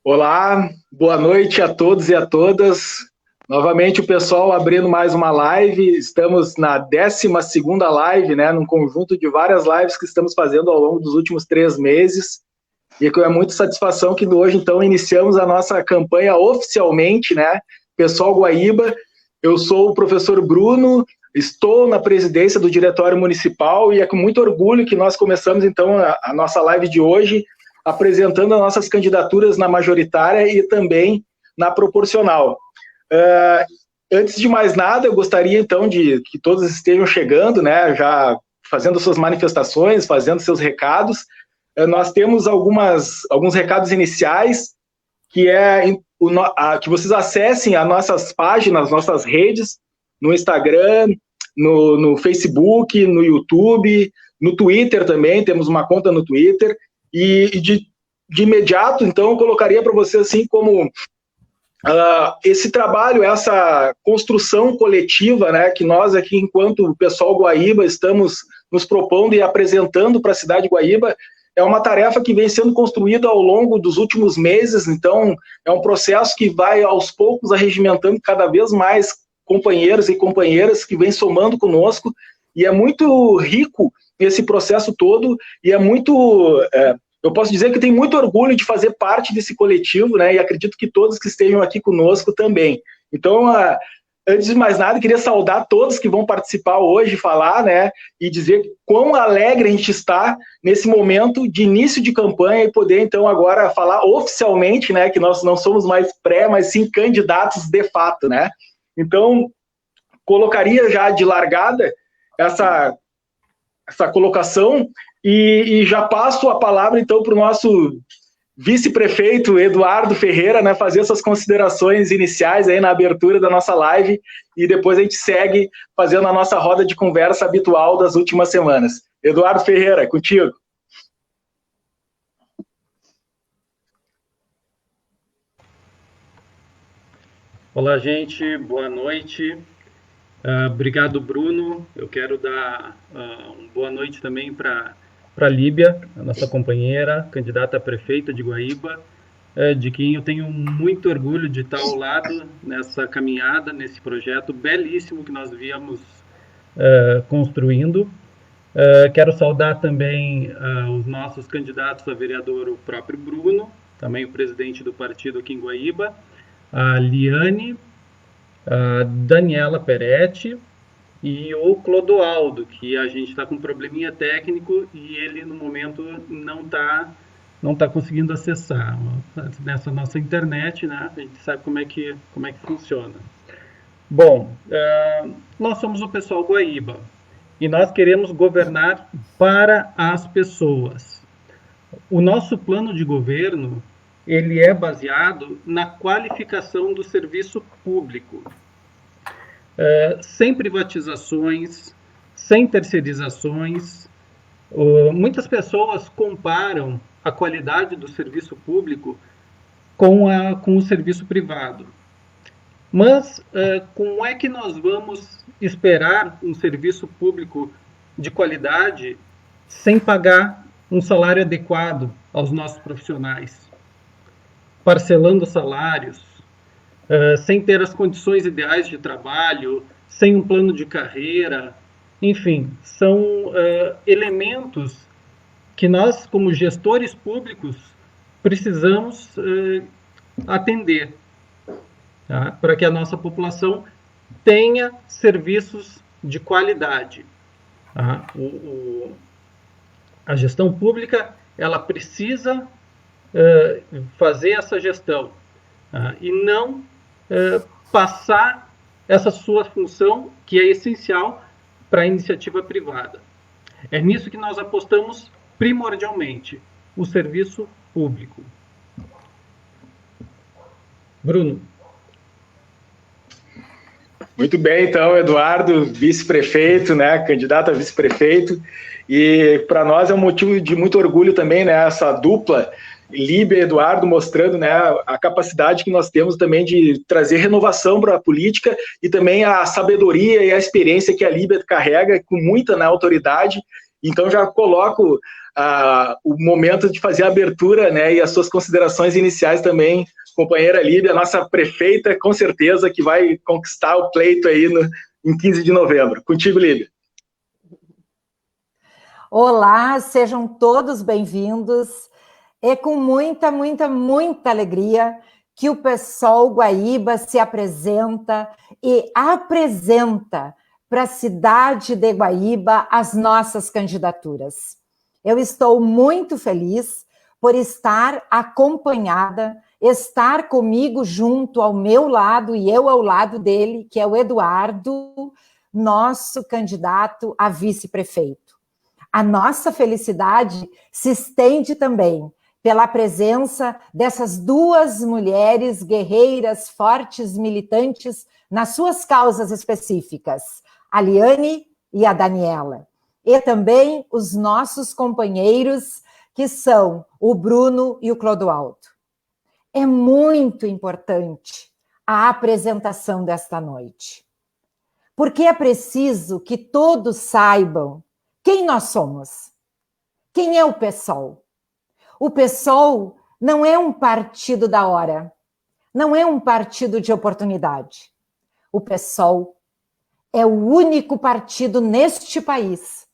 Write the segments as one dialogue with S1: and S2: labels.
S1: Olá, boa noite a todos e a todas. Novamente o pessoal abrindo mais uma live. Estamos na 12ª live, né, num conjunto de várias lives que estamos fazendo ao longo dos últimos 3 meses. E é muita satisfação que hoje, então, iniciamos a nossa campanha oficialmente, né? Pessoal Guaíba, eu sou o professor Bruno, estou na presidência do Diretório Municipal e é com muito orgulho que nós começamos, então, a nossa live de hoje, apresentando as nossas candidaturas na majoritária e também na proporcional. Antes de mais nada, eu gostaria, então, de que todos estejam chegando, né, já fazendo suas manifestações, fazendo seus recados. Nós temos alguns recados iniciais, que é que vocês acessem as nossas páginas, nossas redes, no Instagram, no Facebook, no YouTube, no Twitter também, temos uma conta no Twitter, e de imediato, então, eu colocaria para você assim como esse trabalho, essa construção coletiva, né, que nós aqui, enquanto pessoal Guaíba, estamos nos propondo e apresentando para a cidade de Guaíba, é uma tarefa que vem sendo construída ao longo dos últimos meses, então é um processo que vai aos poucos arregimentando cada vez mais companheiros e companheiras que vêm somando conosco, e é muito rico esse processo todo, e é muito... eu posso dizer que tenho muito orgulho de fazer parte desse coletivo, né, e acredito que todos que estejam aqui conosco também. Então, antes de mais nada, queria saudar todos que vão participar hoje, falar, né, e dizer quão alegre a gente está nesse momento de início de campanha e poder, então, agora falar oficialmente, né, que nós não somos mais mas sim candidatos de fato, né. Então, colocaria já de largada essa colocação e já passo a palavra, então, para o nosso vice-prefeito Eduardo Ferreira, né, fazer essas considerações iniciais aí na abertura da nossa live, e depois a gente segue fazendo a nossa roda de conversa habitual das últimas semanas. Eduardo Ferreira, contigo.
S2: Olá, gente, boa noite. Obrigado, Bruno. Eu quero dar uma boa noite também para a Líbia, a nossa companheira, candidata a prefeita de Guaíba, de quem eu tenho muito orgulho de estar ao lado nessa caminhada, nesse projeto belíssimo que nós viemos construindo. Quero saudar também os nossos candidatos a vereador, o próprio Bruno, também o presidente do partido aqui em Guaíba, a Liane, a Daniela Peretti e o Clodoaldo, que a gente está com um probleminha técnico e ele no momento não tá conseguindo acessar nessa nossa internet, né? A gente sabe como é que funciona. Bom, nós somos o pessoal Guaíba e nós queremos governar para as pessoas. O nosso plano de governo, ele é baseado na qualificação do serviço público, sem privatizações, sem terceirizações. Muitas pessoas comparam a qualidade do serviço público com o serviço privado. Mas como é que nós vamos esperar um serviço público de qualidade sem pagar um salário adequado aos nossos profissionais? Parcelando salários, sem ter as condições ideais de trabalho, sem um plano de carreira, enfim, são elementos que nós, como gestores públicos, precisamos atender, tá? Para que a nossa população tenha serviços de qualidade. Tá? A gestão pública, ela precisa fazer essa gestão e não passar essa sua função, que é essencial para a iniciativa privada. É nisso que nós apostamos primordialmente, o serviço público. Bruno.
S1: Muito bem, então, Eduardo, vice-prefeito, né, candidato a vice-prefeito, e para nós é um motivo de muito orgulho também, né, essa dupla Líbia e Eduardo mostrando, né, a capacidade que nós temos também de trazer renovação para a política e também a sabedoria e a experiência que a Líbia carrega com muita, né, autoridade, Então já coloco o momento de fazer a abertura, né, e as suas considerações iniciais também, companheira Líbia, a nossa prefeita, com certeza, que vai conquistar o pleito aí em 15 de novembro. Contigo, Líbia.
S3: Olá, sejam todos bem-vindos. É com muita, muita, muita alegria que o PSOL Guaíba se apresenta e apresenta para a cidade de Guaíba as nossas candidaturas. Eu estou muito feliz por estar acompanhada, estar comigo junto ao meu lado e eu ao lado dele, que é o Eduardo, nosso candidato a vice-prefeito. A nossa felicidade se estende também pela presença dessas duas mulheres guerreiras, fortes, militantes, nas suas causas específicas, a Liane e a Daniela. E também os nossos companheiros, que são o Bruno e o Clodoaldo. É muito importante a apresentação desta noite, porque é preciso que todos saibam quem nós somos. Quem é o PSOL? O PSOL não é um partido da hora, não é um partido de oportunidade. O PSOL é o único partido neste país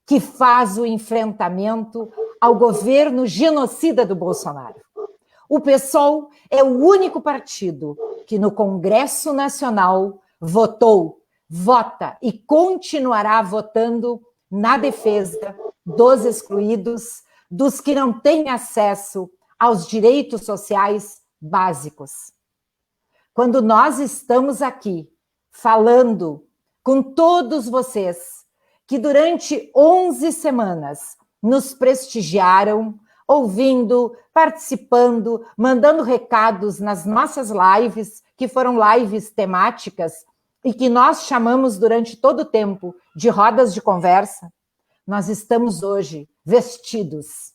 S3: que faz o enfrentamento ao governo genocida do Bolsonaro. O PSOL é o único partido que no Congresso Nacional vota e continuará votando na defesa dos excluídos, dos que não têm acesso aos direitos sociais básicos. Quando nós estamos aqui falando com todos vocês que durante 11 semanas nos prestigiaram, ouvindo, participando, mandando recados nas nossas lives, que foram lives temáticas e que nós chamamos durante todo o tempo de rodas de conversa, nós estamos hoje vestidos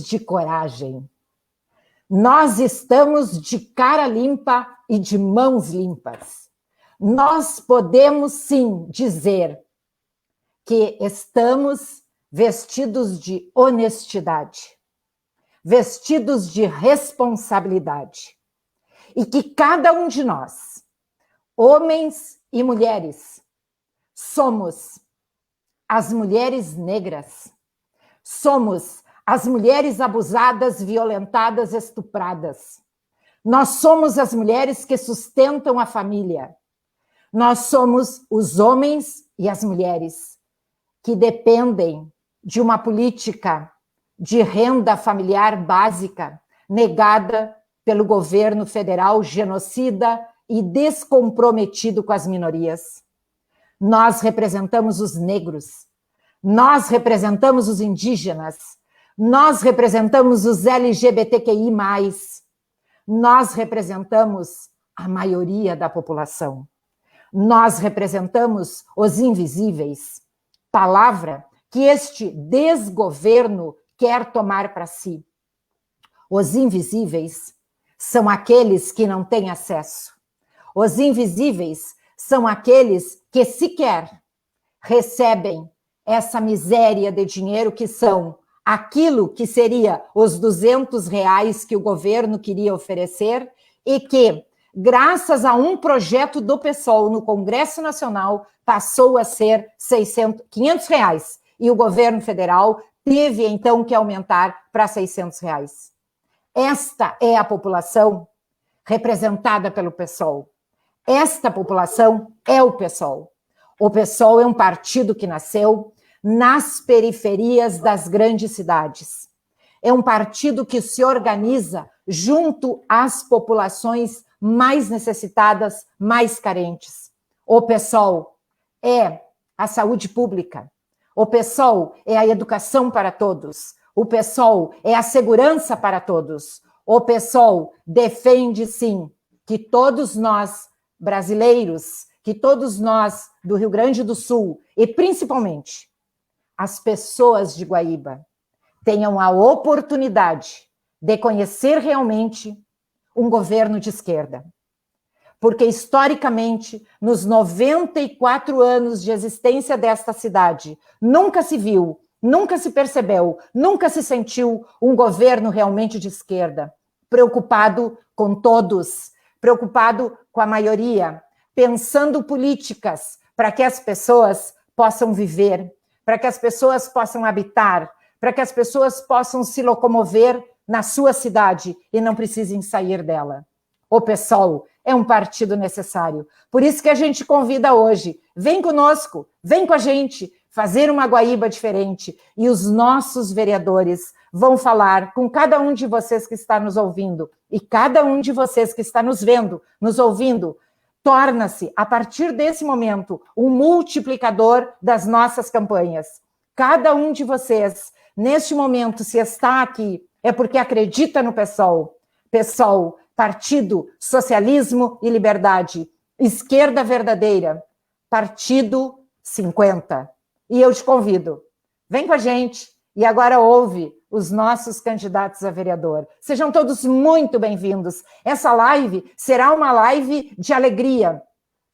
S3: de coragem. Nós estamos de cara limpa e de mãos limpas. Nós podemos sim dizer que estamos vestidos de honestidade, vestidos de responsabilidade, e que cada um de nós, homens e mulheres, somos as mulheres negras, somos as mulheres abusadas, violentadas, estupradas. Nós somos as mulheres que sustentam a família. Nós somos os homens e as mulheres que dependem de uma política de renda familiar básica negada pelo governo federal genocida e descomprometido com as minorias. Nós representamos os negros, nós representamos os indígenas, nós representamos os LGBTQI+, nós representamos a maioria da população, nós representamos os invisíveis, palavra que este desgoverno quer tomar para si. Os invisíveis são aqueles que não têm acesso. Os invisíveis são aqueles que sequer recebem essa miséria de dinheiro que são aquilo que seria os R$200 que o governo queria oferecer e que, graças a um projeto do PSOL no Congresso Nacional, passou a ser R$500 e o governo federal teve então que aumentar para R$600. Esta é a população representada pelo PSOL. Esta população é o PSOL. O PSOL é um partido que nasceu nas periferias das grandes cidades. É um partido que se organiza junto às populações mais necessitadas, mais carentes. O PSOL é a saúde pública. O PSOL é a educação para todos. O PSOL é a segurança para todos. O PSOL defende, sim, que todos nós, brasileiros, que todos nós do Rio Grande do Sul, e principalmente as pessoas de Guaíba, tenham a oportunidade de conhecer realmente um governo de esquerda. porque historicamente, nos 94 anos de existência desta cidade, nunca se viu, nunca se percebeu, nunca se sentiu um governo realmente de esquerda, preocupado com todos, preocupado com a maioria, pensando políticas para que as pessoas possam viver, para que as pessoas possam habitar, para que as pessoas possam se locomover na sua cidade e não precisem sair dela. O PSOL é um partido necessário. Por isso que a gente convida hoje, vem conosco, vem com a gente, fazer uma Guaíba diferente. E os nossos vereadores vão falar com cada um de vocês que está nos ouvindo e cada um de vocês que está nos vendo, nos ouvindo, torna-se, a partir desse momento, um multiplicador das nossas campanhas. Cada um de vocês, neste momento, se está aqui, é porque acredita no PSOL. PSOL, Partido Socialismo e Liberdade, esquerda verdadeira, Partido 50. E eu te convido, vem com a gente e agora ouve os nossos candidatos a vereador. Sejam todos muito bem-vindos. Essa live será uma live de alegria,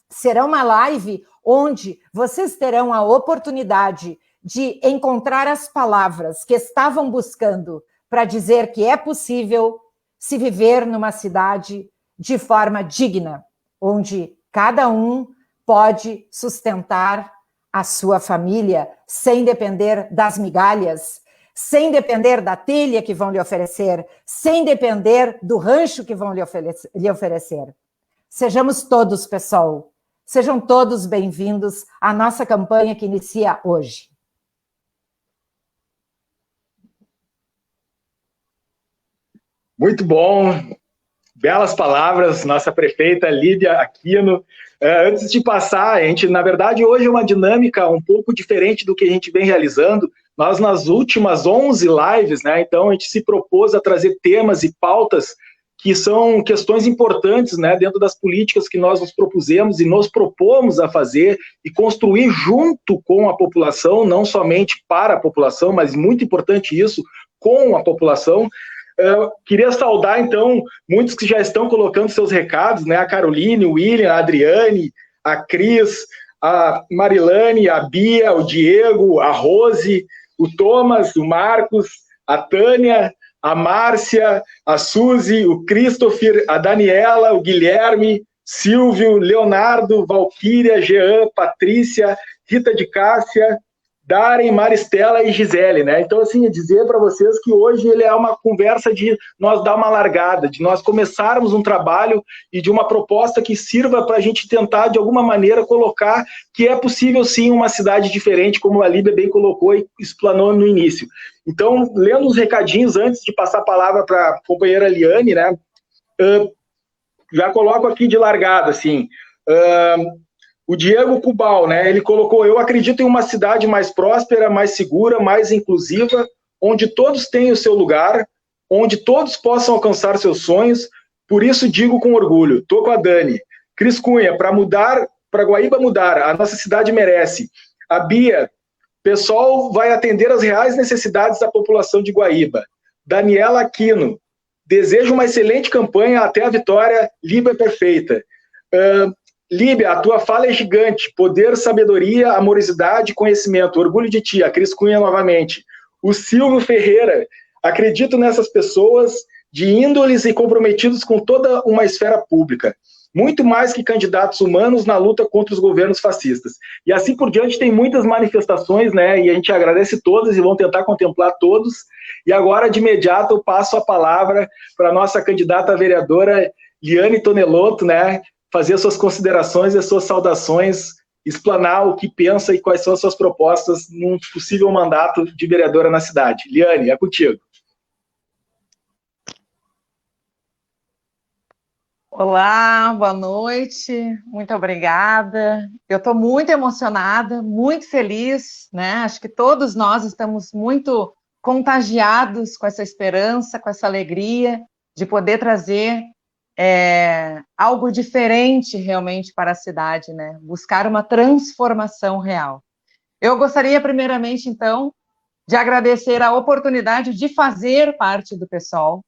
S3: será uma live onde vocês terão a oportunidade de encontrar as palavras que estavam buscando para dizer que é possível se viver numa cidade de forma digna, onde cada um pode sustentar a sua família sem depender das migalhas, sem depender da telha que vão lhe oferecer, sem depender do rancho que vão lhe oferecer. Sejamos todos, pessoal, sejam todos bem-vindos à nossa campanha que inicia hoje.
S1: Muito bom, belas palavras, nossa prefeita Lídia Aquino. Antes de passar, a gente, na verdade, hoje é uma dinâmica um pouco diferente do que a gente vem realizando. Nós, nas últimas 11 lives, né, então a gente se propôs a trazer temas e pautas que são questões importantes, né, dentro das políticas que nós nos propusemos e nos propomos a fazer e construir junto com a população, não somente para a população, mas muito importante isso, com a população. Queria saudar, então, muitos que já estão colocando seus recados, né? A Caroline, o William, a Adriane, a Cris, a Marilane, a Bia, o Diego, a Rose, o Thomas, o Marcos, a Tânia, a Márcia, a Suzy, o Christopher, a Daniela, o Guilherme, Silvio, Leonardo, Valquíria, Jean, Patrícia, Rita de Cássia, Darem, Maristela e Gisele, né? Então, assim, dizer para vocês que hoje ele é uma conversa de nós dar uma largada, de nós começarmos um trabalho e de uma proposta que sirva para a gente tentar, de alguma maneira, colocar que é possível, sim, uma cidade diferente, como a Líbia bem colocou e explanou no início. Então, lendo os recadinhos antes de passar a palavra para a companheira Liane, né? Já coloco aqui de largada, assim... O Diego Cubal, né, ele colocou: eu acredito em uma cidade mais próspera, mais segura, mais inclusiva, onde todos tenham o seu lugar, onde todos possam alcançar seus sonhos, por isso digo com orgulho, tô com a Dani. Cris Cunha, para Guaíba mudar, a nossa cidade merece. A Bia, pessoal vai atender às reais necessidades da população de Guaíba. Daniela Aquino, desejo uma excelente campanha até a vitória, Líbia perfeita. Líbia, a tua fala é gigante. Poder, sabedoria, amorosidade, conhecimento. Orgulho de ti. A Cris Cunha novamente. O Silvio Ferreira. Acredito nessas pessoas de índoles e comprometidos com toda uma esfera pública. Muito mais que candidatos humanos na luta contra os governos fascistas. E assim por diante tem muitas manifestações, né? E a gente agradece todas e vão tentar contemplar todos. E agora, de imediato, eu passo a palavra para a nossa candidata a vereadora Liane Tonelotto, né? Fazer as suas considerações e as suas saudações, explanar o que pensa e quais são as suas propostas num possível mandato de vereadora na cidade. Liane, é contigo.
S4: Olá, boa noite, muito obrigada. Eu estou muito emocionada, muito feliz, né? Acho que todos nós estamos muito contagiados com essa esperança, com essa alegria de poder trazer algo diferente realmente para a cidade, né? Buscar uma transformação real. Eu gostaria, primeiramente, então, de agradecer a oportunidade de fazer parte do PSOL,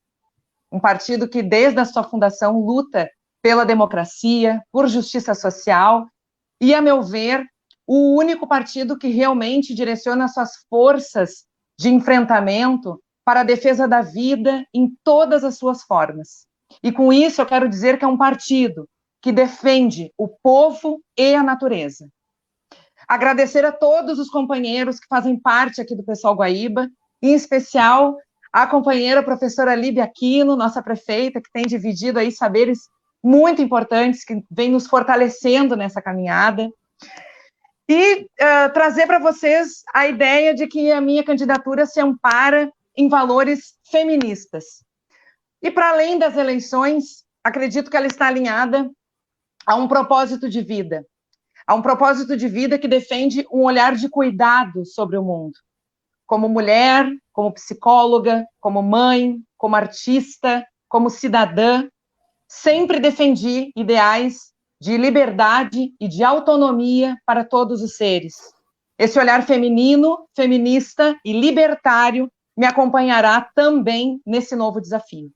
S4: um partido que, desde a sua fundação, luta pela democracia, por justiça social e, a meu ver, o único partido que realmente direciona suas forças de enfrentamento para a defesa da vida em todas as suas formas. E com isso eu quero dizer que é um partido que defende o povo e a natureza. Agradecer a todos os companheiros que fazem parte aqui do Pessoal Guaíba, em especial a companheira professora Líbia Aquino, nossa prefeita, que tem dividido aí saberes muito importantes, que vem nos fortalecendo nessa caminhada. E trazer para vocês a ideia de que a minha candidatura se ampara em valores feministas. E para além das eleições, acredito que ela está alinhada a um propósito de vida. A um propósito de vida que defende um olhar de cuidado sobre o mundo. Como mulher, como psicóloga, como mãe, como artista, como cidadã, sempre defendi ideais de liberdade e de autonomia para todos os seres. Esse olhar feminino, feminista e libertário me acompanhará também nesse novo desafio.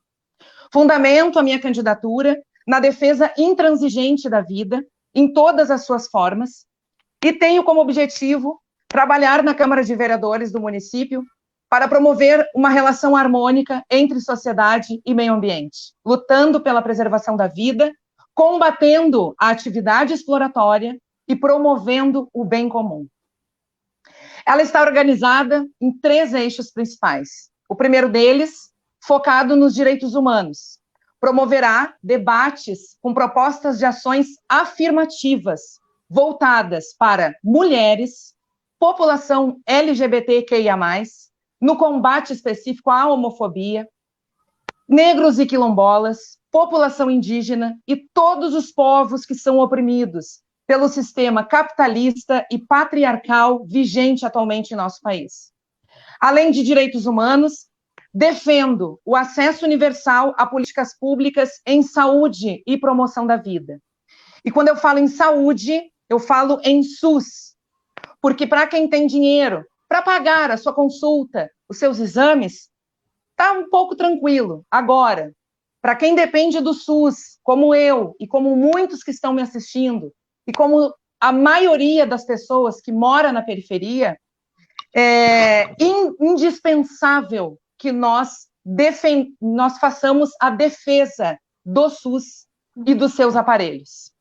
S4: Fundamento a minha candidatura na defesa intransigente da vida, em todas as suas formas, e tenho como objetivo trabalhar na Câmara de Vereadores do município para promover uma relação harmônica entre sociedade e meio ambiente, lutando pela preservação da vida, combatendo a atividade exploratória e promovendo o bem comum. Ela está organizada em 3 eixos principais. O primeiro deles, focado nos direitos humanos, promoverá debates com propostas de ações afirmativas voltadas para mulheres, população LGBTQIA+, no combate específico à homofobia, negros e quilombolas, população indígena e todos os povos que são oprimidos pelo sistema capitalista e patriarcal vigente atualmente em nosso país. Além de direitos humanos, defendo o acesso universal a políticas públicas em saúde e promoção da vida. E quando eu falo em saúde, eu falo em SUS, porque para quem tem dinheiro para pagar a sua consulta, os seus exames, está um pouco tranquilo. Agora, para quem depende do SUS, como eu e como muitos que estão me assistindo, e como a maioria das pessoas que mora na periferia, é indispensável que nós façamos a defesa do SUS e dos seus aparelhos.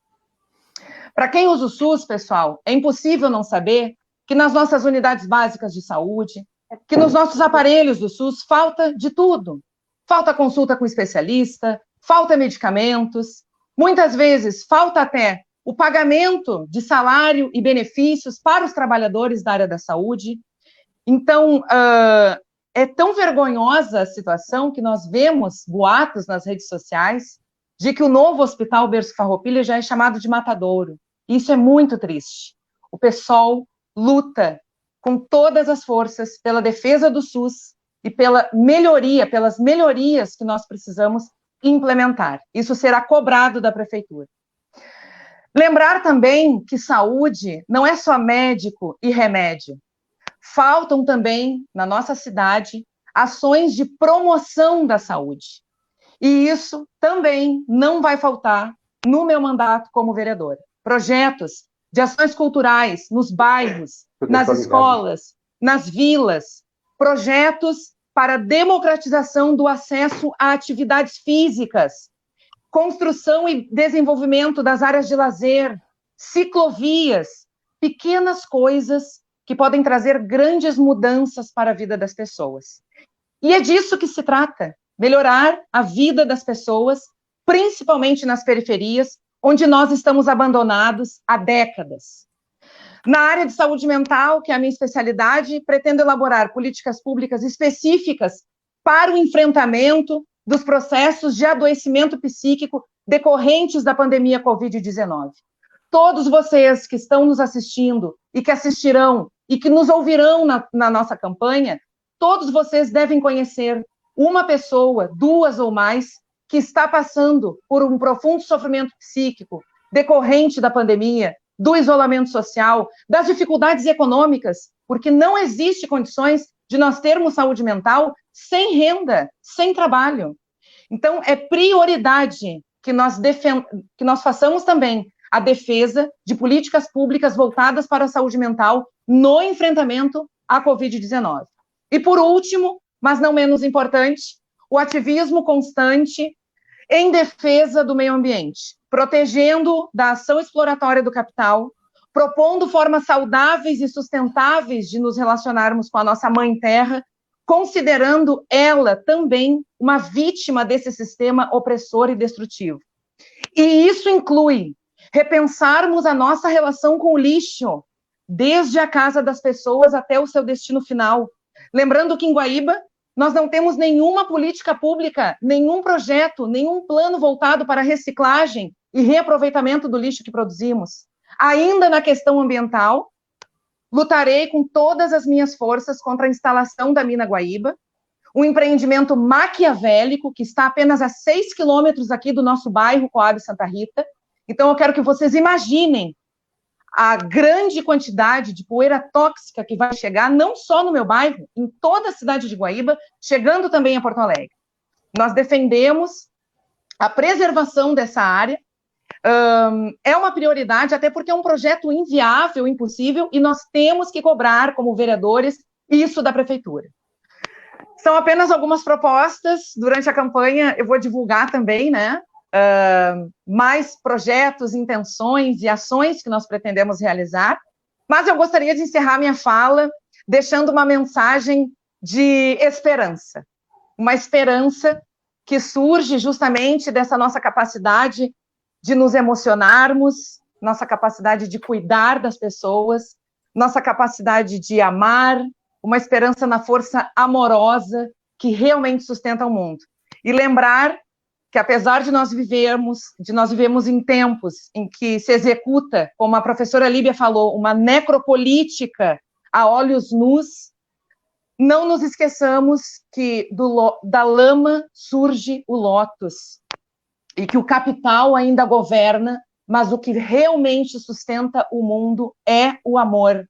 S4: Para quem usa o SUS, pessoal, é impossível não saber que nas nossas unidades básicas de saúde, que nos nossos aparelhos do SUS falta de tudo. Falta consulta com especialista, falta medicamentos, muitas vezes falta até o pagamento de salário e benefícios para os trabalhadores da área da saúde. Então, é tão vergonhosa a situação que nós vemos boatos nas redes sociais de que o novo Hospital Berço Farroupilha já é chamado de matadouro. Isso é muito triste. O PSOL luta com todas as forças pela defesa do SUS e pela melhoria, pelas melhorias que nós precisamos implementar. Isso será cobrado da prefeitura. Lembrar também que saúde não é só médico e remédio. Faltam também, na nossa cidade, ações de promoção da saúde. E isso também não vai faltar no meu mandato como vereadora. Projetos de ações culturais nos bairros, nas escolas, nas vilas, projetos para democratização do acesso a atividades físicas, construção e desenvolvimento das áreas de lazer, ciclovias, pequenas coisas que podem trazer grandes mudanças para a vida das pessoas. E é disso que se trata, melhorar a vida das pessoas, principalmente nas periferias, onde nós estamos abandonados há décadas. Na área de saúde mental, que é a minha especialidade, pretendo elaborar políticas públicas específicas para o enfrentamento dos processos de adoecimento psíquico decorrentes da pandemia Covid-19. Todos vocês que estão nos assistindo e que assistirão e que nos ouvirão na nossa campanha, todos vocês devem conhecer uma pessoa, 2 ou mais, que está passando por um profundo sofrimento psíquico decorrente da pandemia, do isolamento social, das dificuldades econômicas, porque não existe condições de nós termos saúde mental sem renda, sem trabalho. Então, é prioridade que nós façamos também a defesa de políticas públicas voltadas para a saúde mental no enfrentamento à Covid-19. E, por último, mas não menos importante, o ativismo constante em defesa do meio ambiente, protegendo da ação exploratória do capital, propondo formas saudáveis e sustentáveis de nos relacionarmos com a nossa mãe terra, considerando ela também uma vítima desse sistema opressor e destrutivo. E isso inclui repensarmos a nossa relação com o lixo, desde a casa das pessoas até o seu destino final. Lembrando que em Guaíba nós não temos nenhuma política pública, nenhum projeto, nenhum plano voltado para reciclagem e reaproveitamento do lixo que produzimos. Ainda na questão ambiental, lutarei com todas as minhas forças contra a instalação da mina Guaíba, um empreendimento maquiavélico que está apenas a 6 quilômetros aqui do nosso bairro, Coab Santa Rita. Então, eu quero que vocês imaginem a grande quantidade de poeira tóxica que vai chegar, não só no meu bairro, em toda a cidade de Guaíba, chegando também a Porto Alegre. Nós defendemos a preservação dessa área, é uma prioridade, até porque é um projeto inviável, impossível, e nós temos que cobrar, como vereadores, isso da prefeitura. São apenas algumas propostas, durante a campanha eu vou divulgar também, né, mais projetos, intenções e ações que nós pretendemos realizar, mas eu gostaria de encerrar minha fala deixando uma mensagem de esperança, uma esperança que surge justamente dessa nossa capacidade de nos emocionarmos, nossa capacidade de cuidar das pessoas, nossa capacidade de amar, uma esperança na força amorosa que realmente sustenta o mundo. E lembrar que apesar de nós vivemos em tempos em que se executa, como a professora Líbia falou, uma necropolítica a olhos nus, não nos esqueçamos que da lama surge o lótus, e que o capital ainda governa, mas o que realmente sustenta o mundo é o amor,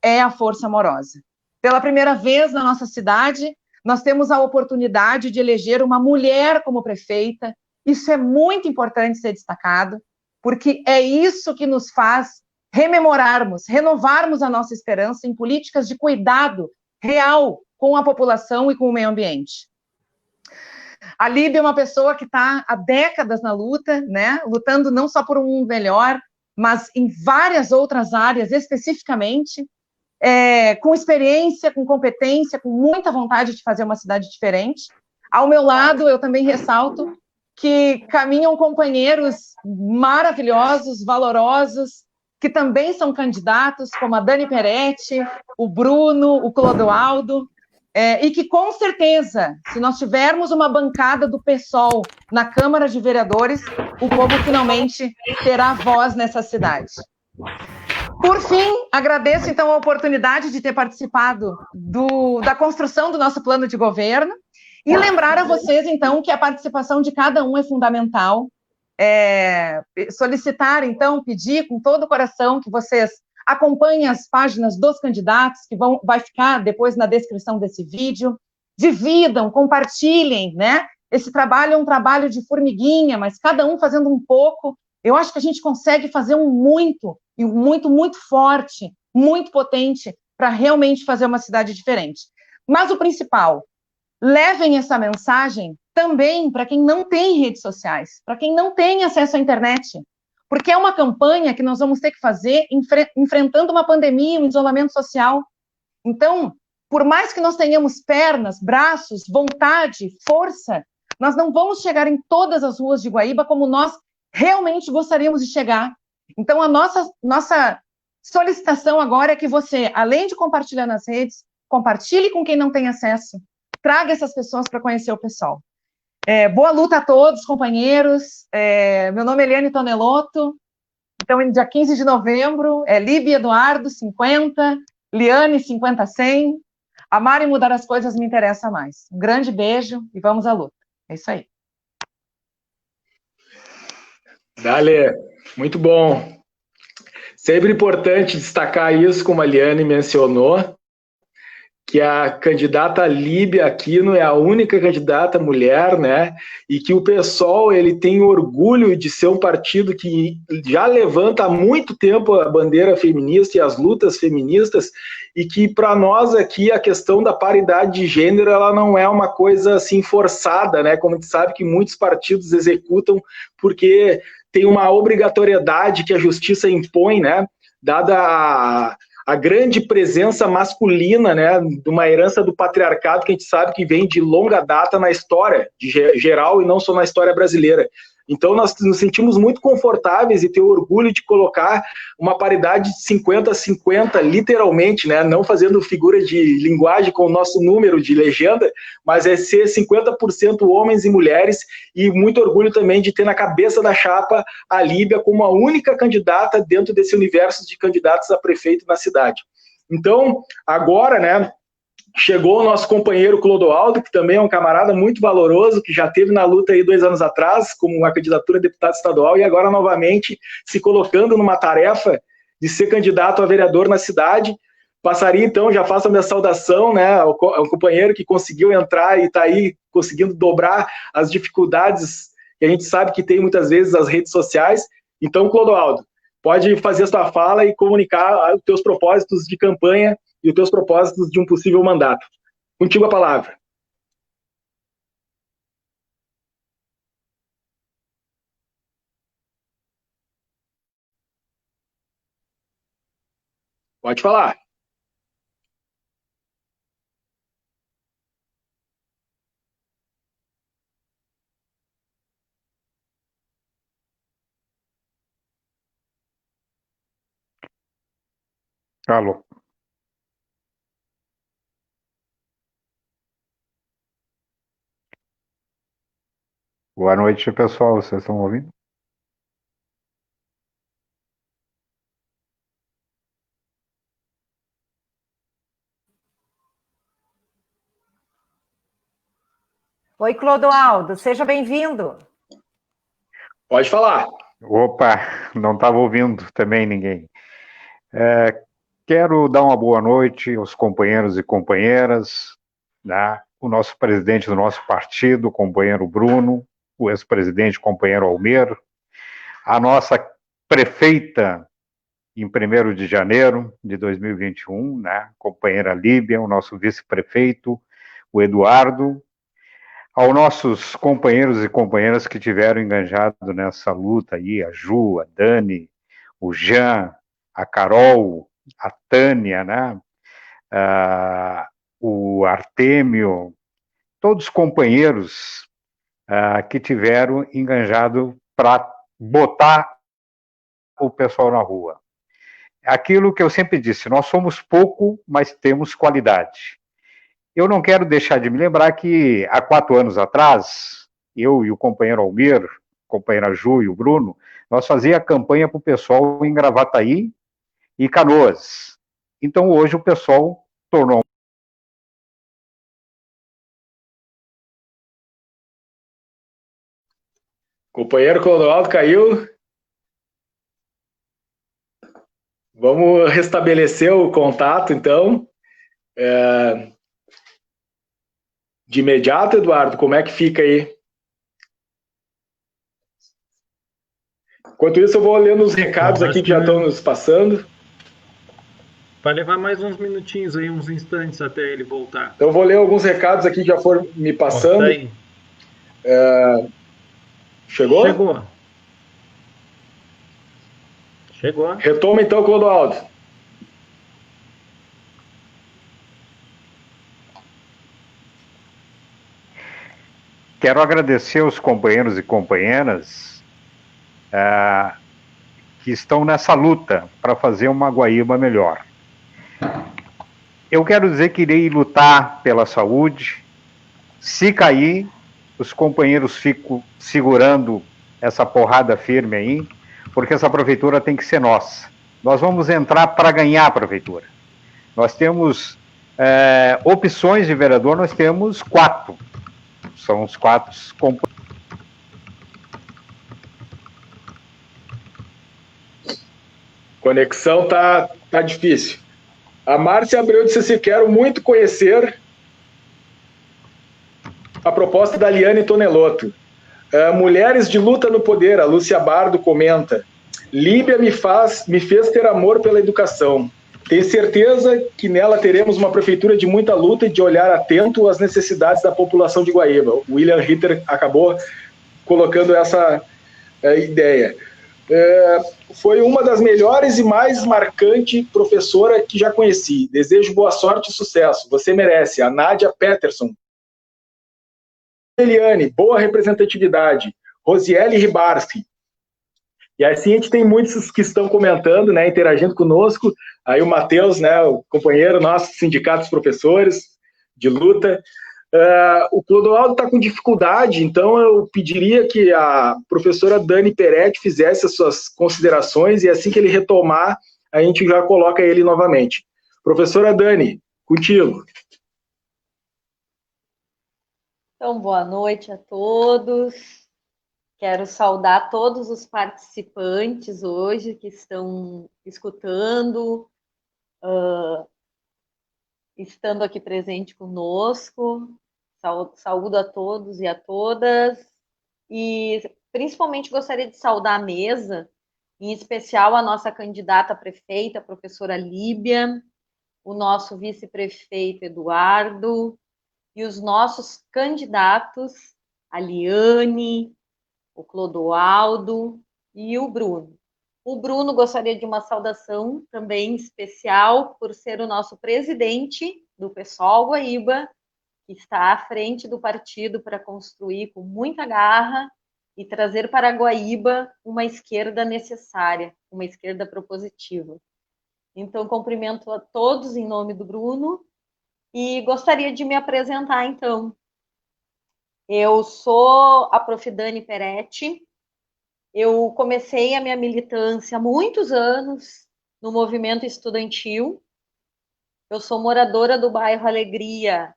S4: é a força amorosa. Pela primeira vez na nossa cidade, nós temos a oportunidade de eleger uma mulher como prefeita. Isso é muito importante ser destacado, porque é isso que nos faz rememorarmos, renovarmos a nossa esperança em políticas de cuidado real com a população e com o meio ambiente. A Líbia é uma pessoa que está há décadas na luta, né? Lutando não só por um mundo melhor, mas em várias outras áreas especificamente, com experiência, com competência, com muita vontade de fazer uma cidade diferente. Ao meu lado, eu também ressalto que caminham companheiros maravilhosos, valorosos, que também são candidatos, como a Dani Peretti, o Bruno, o Clodoaldo, e que, com certeza, se nós tivermos uma bancada do PSOL na Câmara de Vereadores, o povo finalmente terá voz nessa cidade. Por fim, agradeço, então, a oportunidade de ter participado da construção do nosso plano de governo e lembrar a vocês, então, que a participação de cada um é fundamental. Solicitar, então, pedir com todo o coração que vocês acompanhem as páginas dos candidatos, que vai ficar depois na descrição desse vídeo, dividam, compartilhem, né? Esse trabalho é um trabalho de formiguinha, mas cada um fazendo um pouco, eu acho que a gente consegue fazer um muito, e muito, muito forte, muito potente, para realmente fazer uma cidade diferente. Mas o principal, levem essa mensagem também para quem não tem redes sociais, para quem não tem acesso à internet, porque é uma campanha que nós vamos ter que fazer enfrentando uma pandemia, um isolamento social. Então, por mais que nós tenhamos pernas, braços, vontade, força, nós não vamos chegar em todas as ruas de Guaíba como nós realmente gostaríamos de chegar. Então, a nossa solicitação agora é que você, além de compartilhar nas redes, compartilhe com quem não tem acesso, traga essas pessoas para conhecer o pessoal. Boa luta a todos, companheiros. Meu nome é Eliane Tonelotto. Então, dia 15 de novembro, Líbia Eduardo, 50, Liane, 50-100. Amar e mudar as coisas me interessa mais. Um grande beijo e vamos à luta. É isso aí.
S1: Dale, muito bom. Sempre importante destacar isso, como a Liane mencionou. que a candidata Líbia Aquino é a única candidata mulher, né? E que o PSOL ele tem orgulho de ser um partido que já levanta há muito tempo a bandeira feminista e as lutas feministas, e que para nós aqui a questão da paridade de gênero ela não é uma coisa assim forçada, né? Como a gente sabe que muitos partidos executam porque tem uma obrigatoriedade que a justiça impõe, né? Dada a grande presença masculina, né, de uma herança do patriarcado que a gente sabe que vem de longa data na história de geral e não só na história brasileira. Então, nós nos sentimos muito confortáveis e ter orgulho de colocar uma paridade de 50-50, literalmente, né? Não fazendo figura de linguagem com o nosso número de legenda, mas é ser 50% homens e mulheres, e muito orgulho também de ter na cabeça da chapa a Líbia como a única candidata dentro desse universo de candidatos a prefeito na cidade. Então, agora, né, chegou o nosso companheiro Clodoaldo, que também é um camarada muito valoroso, que já teve na luta aí 2 anos atrás, como uma candidatura a deputado estadual, e agora novamente se colocando numa tarefa de ser candidato a vereador na cidade. Passaria então, já faço a minha saudação, né, ao companheiro que conseguiu entrar e está aí conseguindo dobrar as dificuldades que a gente sabe que tem muitas vezes as redes sociais. Então, Clodoaldo, pode fazer a sua fala e comunicar os teus propósitos de campanha e os teus propósitos de um possível mandato. Contigo a palavra. Pode falar.
S5: Alô. Boa noite, pessoal. Vocês estão ouvindo?
S3: Oi, Clodoaldo, seja bem-vindo.
S1: Pode falar.
S5: Opa, não estava ouvindo também ninguém. Quero dar uma boa noite aos companheiros e companheiras, né? O nosso presidente do nosso partido, o companheiro Bruno, o ex-presidente, companheiro Almir, a nossa prefeita em 1º de janeiro de 2021, né? Companheira Líbia, o nosso vice-prefeito, o Eduardo, aos nossos companheiros e companheiras que tiveram enganjado nessa luta aí, a Ju, a Dani, o Jean, a Carol, a Tânia, né? O Artêmio, todos os companheiros que tiveram enganjado para botar o pessoal na rua. Aquilo que eu sempre disse, nós somos pouco, mas temos qualidade. Eu não quero deixar de me lembrar que há 4 anos atrás, eu e o companheiro Almir, a companheira Ju e o Bruno, nós fazíamos a campanha para o pessoal em Gravataí e Canoas. Então hoje o pessoal tornou.
S1: Companheiro Clodoaldo caiu. Vamos restabelecer o contato, então. De imediato, Eduardo, como é que fica aí? Enquanto isso, eu vou lendo os recados aqui que já estão nos passando.
S2: Vai levar mais uns minutinhos aí, uns instantes até ele voltar.
S1: Então, eu vou ler alguns recados aqui que já foram me passando.
S2: Tá aí.
S1: Chegou?
S2: Chegou.
S1: Retoma então, Clodoaldo.
S5: Quero agradecer aos companheiros e companheiras que estão nessa luta para fazer uma Guaíba melhor. Eu quero dizer que irei lutar pela saúde. Se cair, os companheiros ficam segurando essa porrada firme aí, porque essa prefeitura tem que ser nossa. Nós vamos entrar para ganhar a prefeitura. Nós temos opções de vereador, nós temos 4. São os 4 companheiros.
S1: Conexão tá difícil. A Márcia Abreu disse assim: quero muito conhecer a proposta da Liane Tonelotto. Mulheres de luta no poder, a Lúcia Bardo comenta. Líbia me fez ter amor pela educação. Tenho certeza que nela teremos uma prefeitura de muita luta e de olhar atento às necessidades da população de Guaíba. O William Ritter acabou colocando essa ideia. Foi uma das melhores e mais marcante professora que já conheci. Desejo boa sorte e sucesso. Você merece. A Nádia Peterson. Eliane, boa representatividade. Rosiele Ribarski. E assim a gente tem muitos que estão comentando, né, interagindo conosco. Aí o Matheus, né, o companheiro nosso do Sindicato dos Professores de Luta. O Clodoaldo está com dificuldade, então eu pediria que a professora Dani Peretti fizesse as suas considerações e assim que ele retomar, a gente já coloca ele novamente. Professora Dani, contigo.
S6: Então, boa noite a todos. Quero saudar todos os participantes hoje que estão escutando, estando aqui presente conosco. Saúdo a todos e a todas. E principalmente gostaria de saudar a mesa, em especial a nossa candidata a prefeita, a professora Líbia, o nosso vice-prefeito Eduardo, e os nossos candidatos, a Liane, o Clodoaldo e o Bruno. O Bruno gostaria de uma saudação também especial por ser o nosso presidente do PSOL Guaíba, que está à frente do partido para construir com muita garra e trazer para Guaíba uma esquerda necessária, uma esquerda propositiva. Então, cumprimento a todos em nome do Bruno e gostaria de me apresentar, então. Eu sou a Prof. Dani Peretti. Eu comecei a minha militância há muitos anos no movimento estudantil. Eu sou moradora do bairro Alegria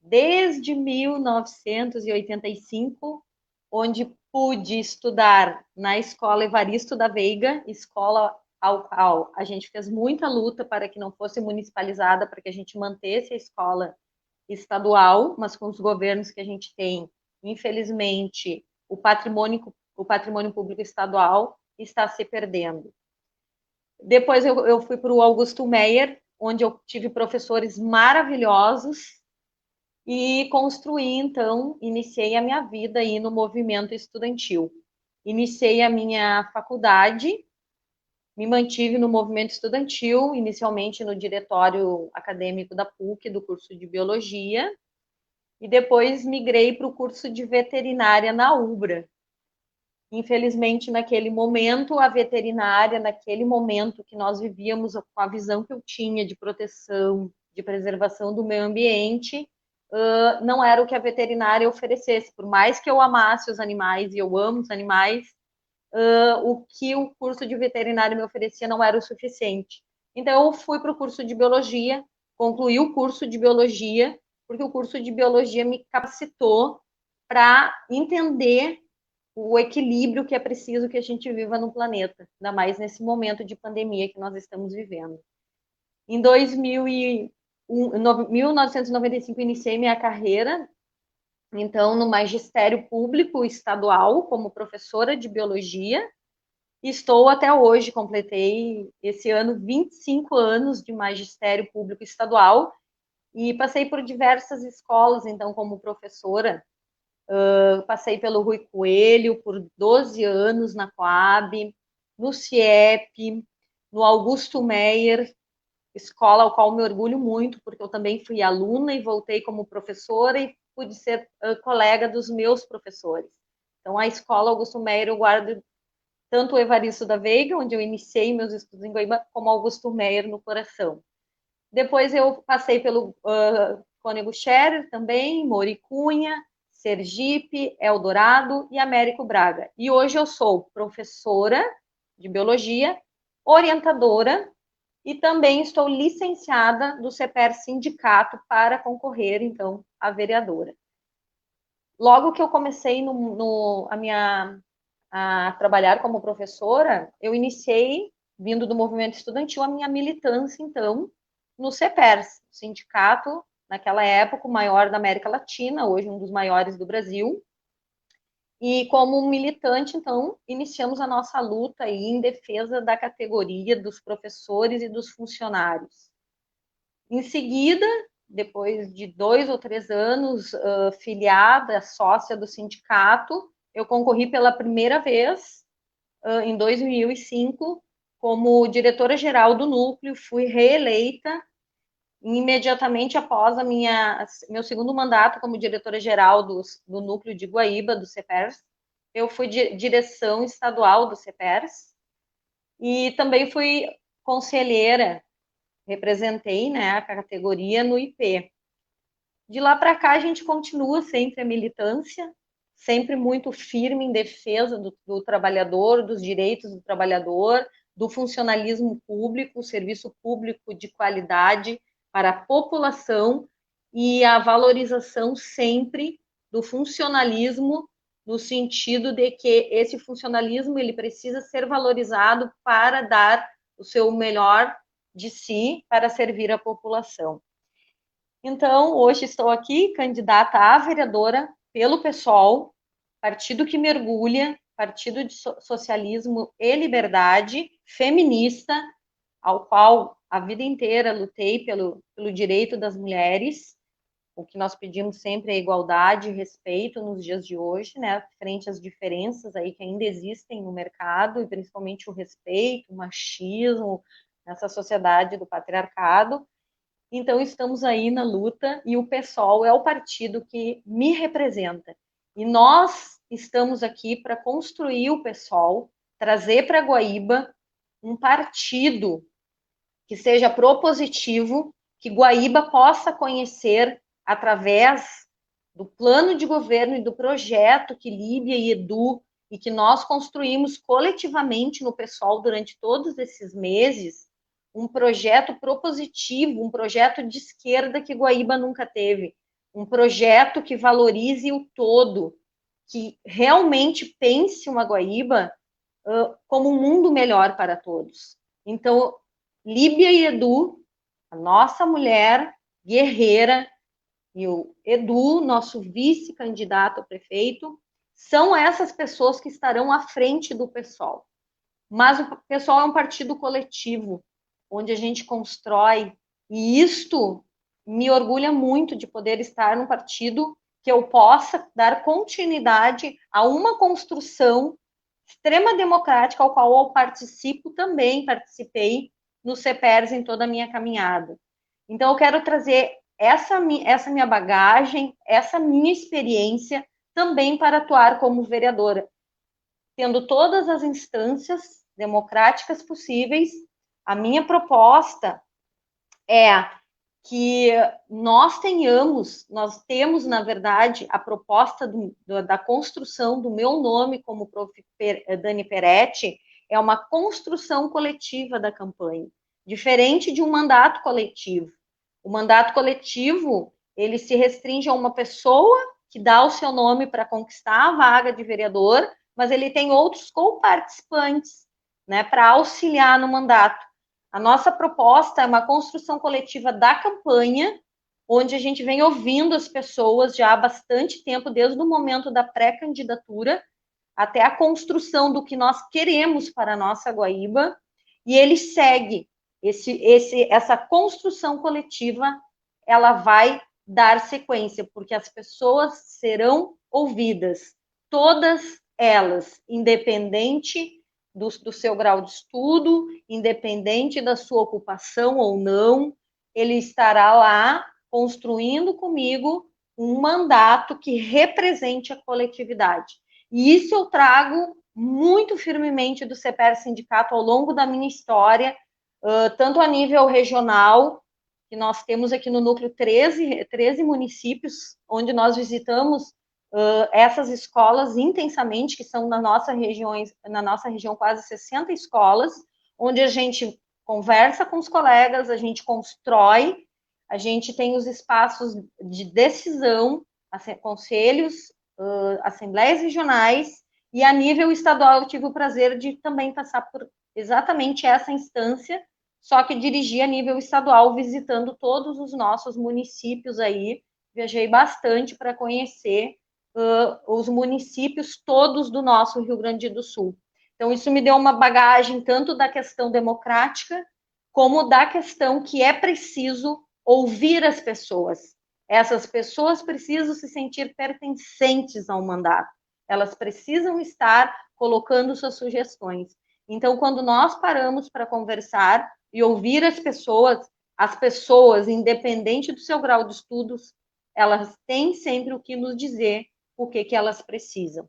S6: desde 1985, onde pude estudar na Escola Evaristo da Veiga, escola ao qual a gente fez muita luta para que não fosse municipalizada, para que a gente mantesse a escola estadual, mas com os governos que a gente tem, infelizmente, o patrimônio público estadual está se perdendo. Depois eu fui para o Augusto Meyer, onde eu tive professores maravilhosos e construí, então, iniciei a minha vida aí no movimento estudantil. Iniciei a minha faculdade, me mantive no movimento estudantil, inicialmente no diretório acadêmico da PUC, do curso de Biologia, e depois migrei para o curso de veterinária na UBRA. Infelizmente, naquele momento, a veterinária, naquele momento que nós vivíamos, com a visão que eu tinha de proteção, de preservação do meio ambiente, não era o que a veterinária oferecesse. Por mais que eu amasse os animais, e eu amo os animais, o que o curso de veterinária me oferecia não era o suficiente. Então, eu fui para o curso de biologia, concluí o curso de biologia, porque o curso de biologia me capacitou para entender o equilíbrio que é preciso que a gente viva no planeta, ainda mais nesse momento de pandemia que nós estamos vivendo. Em 1995, iniciei minha carreira, então, no magistério público estadual, como professora de biologia. Estou até hoje, completei esse ano 25 anos de magistério público estadual e passei por diversas escolas, então, como professora. Passei pelo Rui Coelho por 12 anos na Coab, no CIEP, no Augusto Meyer, escola ao qual me orgulho muito, porque eu também fui aluna e voltei como professora e pude ser colega dos meus professores. Então, a escola Augusto Meyer eu guardo tanto o Evaristo da Veiga, onde eu iniciei meus estudos em Guaíba, como Augusto Meyer no coração. Depois eu passei pelo Cônego Scherer também, Moricunha, Sergipe, Eldorado e Américo Braga. E hoje eu sou professora de biologia, orientadora e também estou licenciada do CEPER Sindicato para concorrer, então, a vereadora. Logo que eu comecei a trabalhar como professora, eu iniciei, vindo do movimento estudantil, a minha militância, então, no CEPERS, sindicato, naquela época, o maior da América Latina, hoje um dos maiores do Brasil. E como militante, então, iniciamos a nossa luta aí em defesa da categoria dos professores e dos funcionários. Em seguida, depois de 2 ou 3 anos filiada, sócia do sindicato, eu concorri pela primeira vez, em 2005, como diretora-geral do núcleo, fui reeleita imediatamente após meu segundo mandato como diretora-geral do núcleo de Guaíba, do CEPERS. Eu fui direção estadual do CEPERS e também fui conselheira, representei, né, a categoria no IP. De lá para cá, a gente continua sempre a militância, sempre muito firme em defesa do trabalhador, dos direitos do trabalhador, do funcionalismo público, serviço público de qualidade para a população e a valorização sempre do funcionalismo, no sentido de que esse funcionalismo ele precisa ser valorizado para dar o seu melhor de si para servir a população. Então, hoje estou aqui, candidata a vereadora pelo PSOL, partido que mergulha, partido de socialismo e liberdade, feminista, ao qual a vida inteira lutei pelo direito das mulheres. O que nós pedimos sempre é igualdade e respeito nos dias de hoje, né, frente às diferenças aí que ainda existem no mercado, e principalmente o respeito, o machismo, nessa sociedade do patriarcado. Então, estamos aí na luta e o PSOL é o partido que me representa. E nós estamos aqui para construir o PSOL, trazer para Guaíba um partido que seja propositivo, que Guaíba possa conhecer através do plano de governo e do projeto que Líbia e Edu e que nós construímos coletivamente no PSOL durante todos esses meses, um projeto propositivo, um projeto de esquerda que Guaíba nunca teve, um projeto que valorize o todo, que realmente pense uma Guaíba como um mundo melhor para todos. Então, Líbia e Edu, a nossa mulher guerreira, e o Edu, nosso vice-candidato a prefeito, são essas pessoas que estarão à frente do PSOL. Mas o PSOL é um partido coletivo, onde a gente constrói, e isto me orgulha muito de poder estar num partido que eu possa dar continuidade a uma construção extrema democrática, ao qual eu participei no CEPERS em toda a minha caminhada. Então, eu quero trazer essa minha bagagem, essa minha experiência também para atuar como vereadora, tendo todas as instâncias democráticas possíveis. A minha proposta é que nós temos, na verdade, a proposta da construção do meu nome como Prof. Dani Peretti, é uma construção coletiva da campanha, diferente de um mandato coletivo. O mandato coletivo, ele se restringe a uma pessoa que dá o seu nome para conquistar a vaga de vereador, mas ele tem outros co-participantes, né, para auxiliar no mandato. A nossa proposta é uma construção coletiva da campanha, onde a gente vem ouvindo as pessoas já há bastante tempo, desde o momento da pré-candidatura até a construção do que nós queremos para a nossa Guaíba, e ele segue essa construção coletiva, ela vai dar sequência, porque as pessoas serão ouvidas, todas elas, independente do seu grau de estudo, independente da sua ocupação ou não, ele estará lá construindo comigo um mandato que represente a coletividade. E isso eu trago muito firmemente do CEPERS Sindicato ao longo da minha história, tanto a nível regional, que nós temos aqui no núcleo 13 municípios, onde nós visitamos essas escolas intensamente, que são na nossa região quase 60 escolas, onde a gente conversa com os colegas, a gente constrói, a gente tem os espaços de decisão, conselhos, assembleias regionais, e a nível estadual eu tive o prazer de também passar por exatamente essa instância, só que dirigi a nível estadual, visitando todos os nossos municípios aí. Viajei bastante para conhecer os municípios todos do nosso Rio Grande do Sul. Então, isso me deu uma bagagem tanto da questão democrática, como da questão que é preciso ouvir as pessoas. Essas pessoas precisam se sentir pertencentes ao mandato. Elas precisam estar colocando suas sugestões. Então, quando nós paramos para conversar e ouvir as pessoas, independente do seu grau de estudos, elas têm sempre o que nos dizer, o que elas precisam.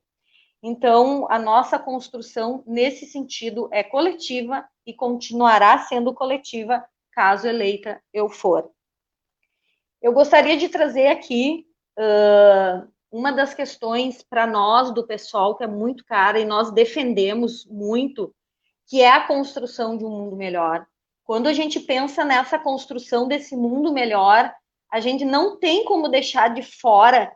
S6: Então, a nossa construção, nesse sentido, é coletiva e continuará sendo coletiva, caso eleita eu for. Eu gostaria de trazer aqui uma das questões para nós do PSOL, que é muito cara e nós defendemos muito, que é a construção de um mundo melhor. Quando a gente pensa nessa construção desse mundo melhor, a gente não tem como deixar de fora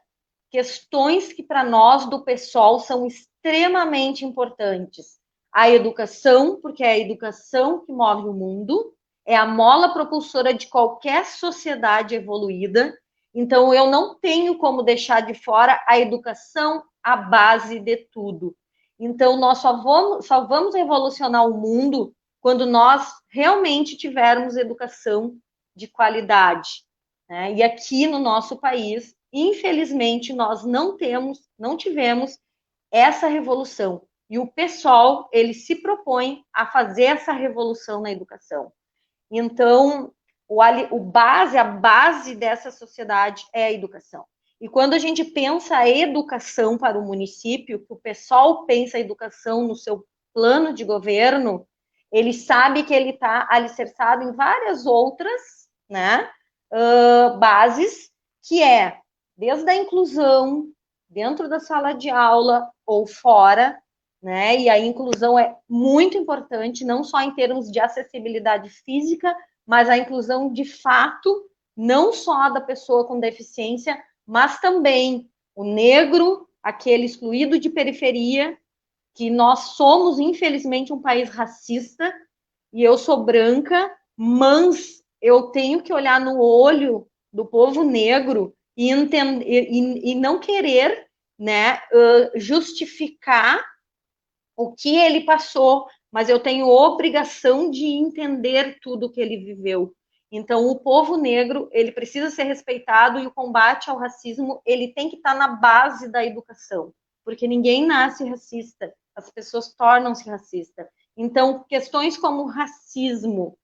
S6: questões que para nós do PSOL são extremamente importantes. A educação, porque é a educação que move o mundo, é a mola propulsora de qualquer sociedade evoluída. Então, eu não tenho como deixar de fora a educação, a base de tudo. Então, nós só vamos revolucionar o mundo quando nós realmente tivermos educação de qualidade, né? E aqui no nosso país, infelizmente, nós não tivemos essa revolução. E o PSOL, ele se propõe a fazer essa revolução na educação. Então, a base dessa sociedade é a educação. E quando a gente pensa a educação para o município, que o PSOL pensa a educação no seu plano de governo, ele sabe que ele está alicerçado em várias outras, né, bases, que é desde a inclusão, dentro da sala de aula ou fora, né? E a inclusão é muito importante, não só em termos de acessibilidade física, mas a inclusão de fato, não só da pessoa com deficiência, mas também o negro, aquele excluído de periferia, que nós somos, infelizmente, um país racista, e eu sou branca, mas eu tenho que olhar no olho do povo negro e não querer, né, justificar o que ele passou, mas eu tenho obrigação de entender tudo que ele viveu. Então, o povo negro, ele precisa ser respeitado e o combate ao racismo, ele tem que estar na base da educação, porque ninguém nasce racista, as pessoas tornam-se racistas. Então, questões como racismo,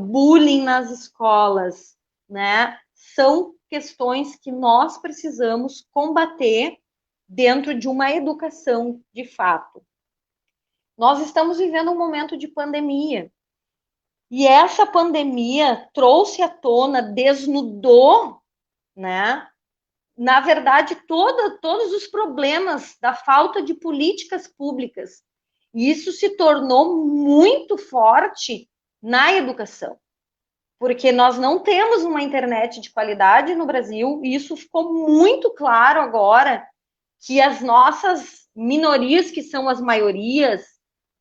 S6: bullying nas escolas, né, são questões que nós precisamos combater dentro de uma educação de fato. Nós estamos vivendo um momento de pandemia. E essa pandemia trouxe à tona, desnudou, né? Na verdade, todos os problemas da falta de políticas públicas. E isso se tornou muito forte na educação. Porque nós não temos uma internet de qualidade no Brasil, e isso ficou muito claro agora, que as nossas minorias, que são as maiorias,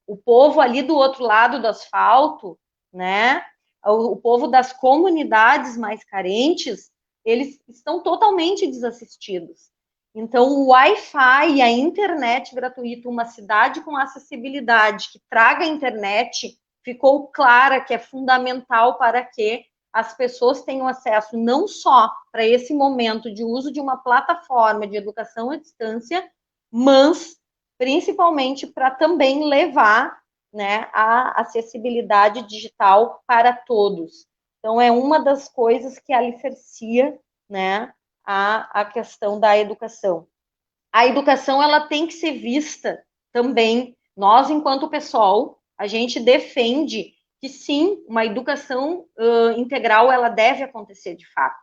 S6: o povo ali do outro lado do asfalto, né? O povo das comunidades mais carentes, eles estão totalmente desassistidos. Então, o Wi-Fi e a internet gratuita, uma cidade com acessibilidade que traga a internet, ficou clara que é fundamental para que as pessoas tenham acesso não só para esse momento de uso de uma plataforma de educação à distância, mas principalmente para também levar, né, a acessibilidade digital para todos. Então, é uma das coisas que alicercia, né, a questão da educação. A educação, ela tem que ser vista também, nós, enquanto PSOL, a gente defende que sim, uma educação integral, ela deve acontecer de fato.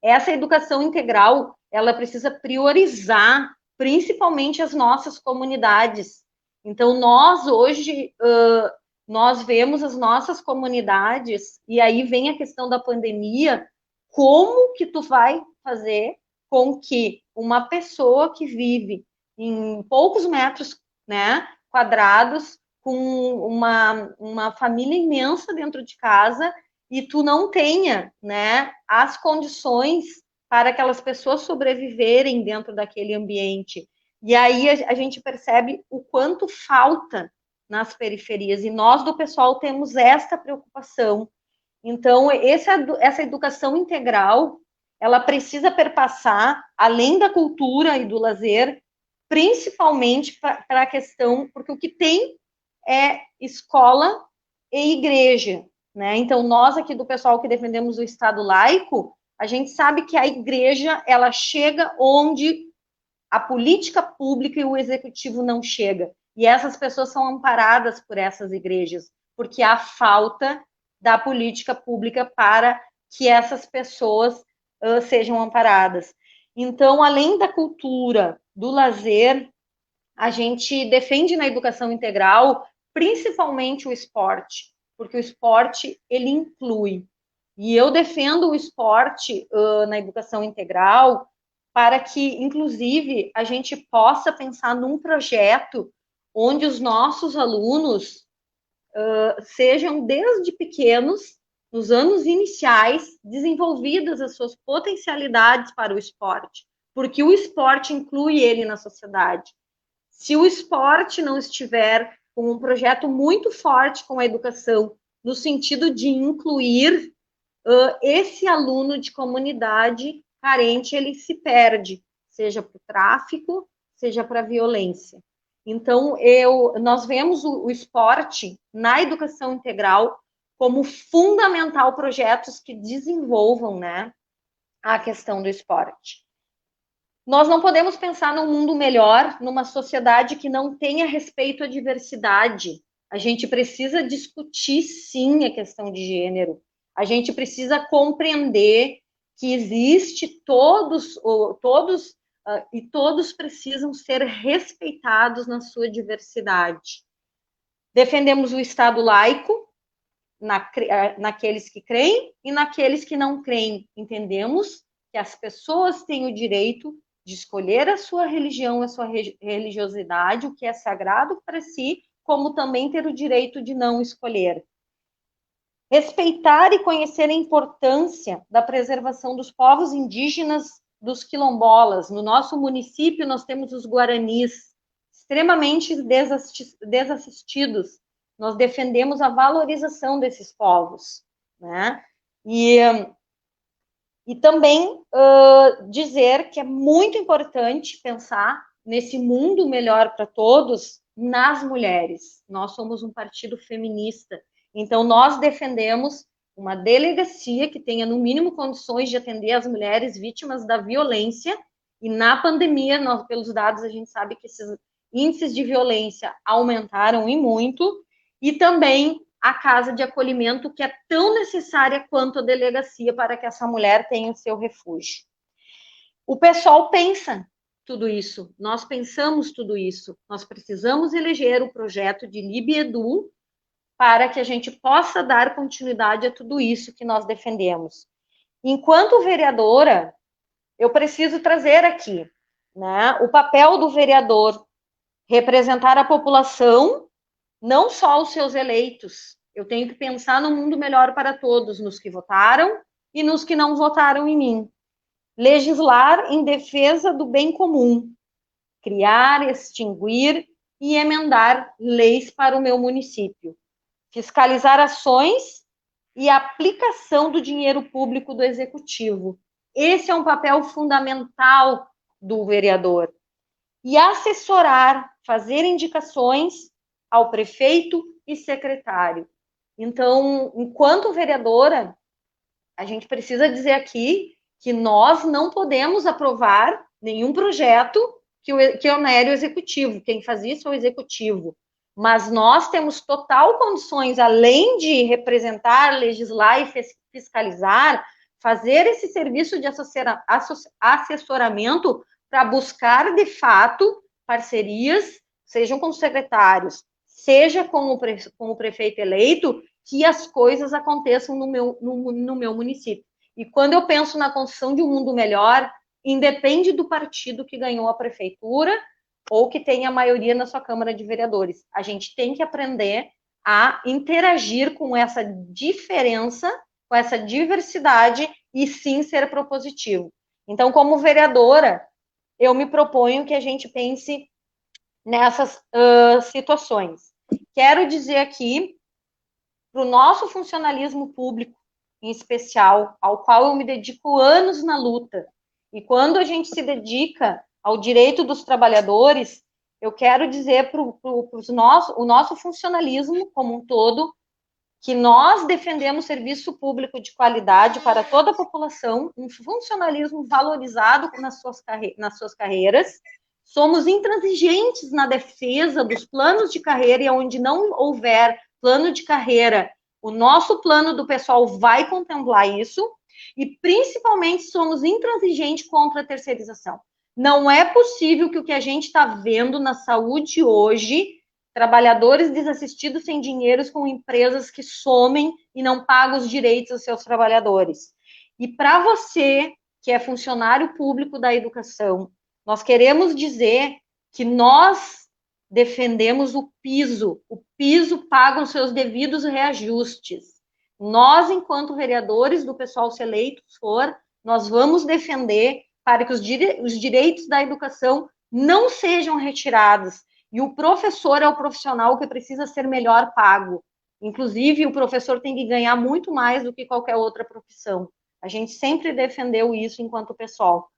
S6: Essa educação integral, ela precisa priorizar principalmente as nossas comunidades. Então, nós hoje, nós vemos as nossas comunidades, e aí vem a questão da pandemia, como que tu vai fazer com que uma pessoa que vive em poucos metros, né, quadrados, com uma família imensa dentro de casa e tu não tenha, né, as condições para aquelas pessoas sobreviverem dentro daquele ambiente. E aí a gente percebe o quanto falta nas periferias, e nós do pessoal temos esta preocupação. Então, essa educação integral, ela precisa perpassar, além da cultura e do lazer, principalmente para a questão, porque o que tem é escola e igreja, né? Então, nós aqui do pessoal que defendemos o Estado laico, a gente sabe que a igreja, ela chega onde a política pública e o executivo não chega. E essas pessoas são amparadas por essas igrejas, porque há falta da política pública para que essas pessoas sejam amparadas. Então, além da cultura, do lazer, a gente defende na educação integral, principalmente o esporte, porque o esporte, ele inclui. E eu defendo o esporte na educação integral para que, inclusive, a gente possa pensar num projeto onde os nossos alunos sejam, desde pequenos, nos anos iniciais, desenvolvidas as suas potencialidades para o esporte, porque o esporte inclui ele na sociedade. Se o esporte não estiver com um projeto muito forte com a educação, no sentido de incluir esse aluno de comunidade carente, ele se perde, seja para o tráfico, seja para a violência. Então, nós vemos o esporte na educação integral como fundamental, projetos que desenvolvam, né, a questão do esporte. Nós não podemos pensar num mundo melhor, numa sociedade que não tenha respeito à diversidade. A gente precisa discutir, sim, a questão de gênero. A gente precisa compreender que existe todos e todos precisam ser respeitados na sua diversidade. Defendemos o Estado laico, naqueles que creem e naqueles que não creem. Entendemos que as pessoas têm o direito de escolher a sua religião, a sua religiosidade, o que é sagrado para si, como também ter o direito de não escolher. Respeitar e conhecer a importância da preservação dos povos indígenas, dos quilombolas. No nosso município, nós temos os guaranis, extremamente desassistidos. Nós defendemos a valorização desses povos, né? E também dizer que é muito importante pensar nesse mundo melhor para todos nas mulheres. Nós somos um partido feminista, então nós defendemos uma delegacia que tenha, no mínimo, condições de atender as mulheres vítimas da violência, e na pandemia, pelos dados, a gente sabe que esses índices de violência aumentaram e muito, e também a casa de acolhimento, que é tão necessária quanto a delegacia para que essa mulher tenha o seu refúgio. O pessoal pensa tudo isso, nós pensamos tudo isso, nós precisamos eleger o projeto de LibEdu para que a gente possa dar continuidade a tudo isso que nós defendemos. Enquanto vereadora, eu preciso trazer aqui, né, o papel do vereador, representar a população, não só os seus eleitos. Eu tenho que pensar no mundo melhor para todos, nos que votaram e nos que não votaram em mim. Legislar em defesa do bem comum, criar, extinguir e emendar leis para o meu município, fiscalizar ações e aplicação do dinheiro público do executivo. Esse é um papel fundamental do vereador. E assessorar, fazer indicações ao prefeito e secretário. Então, enquanto vereadora, a gente precisa dizer aqui que nós não podemos aprovar nenhum projeto que onere o executivo. Quem faz isso é o executivo. Mas nós temos total condições, além de representar, legislar e fiscalizar, fazer esse serviço de assessoramento para buscar, de fato, parcerias, sejam com os secretários, seja com o prefeito eleito, que as coisas aconteçam no meu município. E quando eu penso na construção de um mundo melhor, independe do partido que ganhou a prefeitura ou que tenha maioria na sua Câmara de Vereadores. A gente tem que aprender a interagir com essa diferença, com essa diversidade e sim ser propositivo. Então, como vereadora, eu me proponho que a gente pense nessas situações. Quero dizer aqui, para o nosso funcionalismo público, em especial, ao qual eu me dedico anos na luta, e quando a gente se dedica ao direito dos trabalhadores, eu quero dizer para o nosso funcionalismo como um todo, que nós defendemos serviço público de qualidade para toda a população, um funcionalismo valorizado nas suas carreiras, somos intransigentes na defesa dos planos de carreira, e onde não houver plano de carreira, o nosso plano do pessoal vai contemplar isso, e principalmente somos intransigentes contra a terceirização. Não é possível que o que a gente está vendo na saúde hoje, trabalhadores desassistidos sem dinheiro com empresas que somem e não pagam os direitos dos seus trabalhadores. E para você, que é funcionário público da educação, nós queremos dizer que nós defendemos o piso paga os seus devidos reajustes. Nós, enquanto vereadores do pessoal se eleito for, nós vamos defender para que os direitos da educação não sejam retirados. E o professor é o profissional que precisa ser melhor pago. Inclusive, o professor tem que ganhar muito mais do que qualquer outra profissão. A gente sempre defendeu isso enquanto pessoal.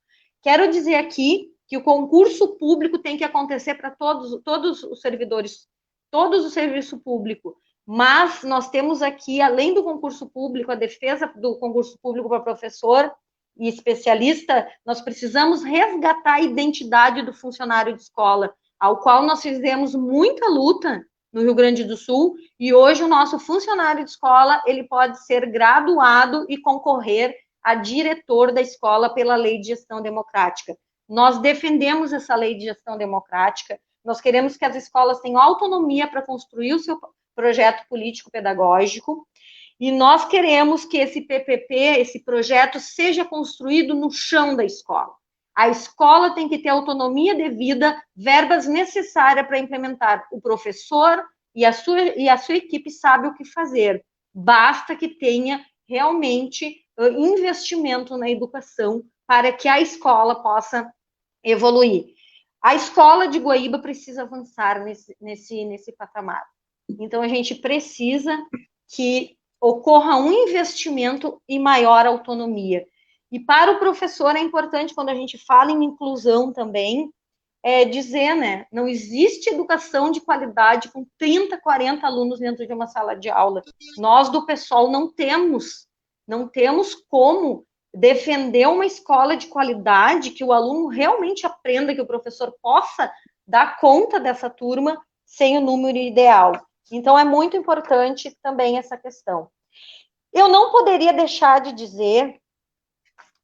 S6: Quero dizer aqui que o concurso público tem que acontecer para todos os servidores, todos o serviço público. Mas nós temos aqui, além do concurso público, a defesa do concurso público para professor e especialista, nós precisamos resgatar a identidade do funcionário de escola, ao qual nós fizemos muita luta no Rio Grande do Sul, e hoje o nosso funcionário de escola, ele pode ser graduado e concorrer a diretor da escola pela Lei de Gestão Democrática. Nós defendemos essa Lei de Gestão Democrática, nós queremos que as escolas tenham autonomia para construir o seu projeto político-pedagógico, e nós queremos que esse PPP, esse projeto, seja construído no chão da escola. A escola tem que ter autonomia devida, verbas necessárias para implementar. O professor e a sua equipe sabe o que fazer. Basta que tenha realmente investimento na educação para que a escola possa evoluir. A escola de Guaíba precisa avançar nesse patamar. Então, a gente precisa que ocorra um investimento e maior autonomia. E para o professor é importante, quando a gente fala em inclusão também, dizer, né, não existe educação de qualidade com 30, 40 alunos dentro de uma sala de aula. Nós do pessoal não temos como defender uma escola de qualidade, que o aluno realmente aprenda, que o professor possa dar conta dessa turma sem o número ideal. Então, é muito importante também essa questão. Eu não poderia deixar de dizer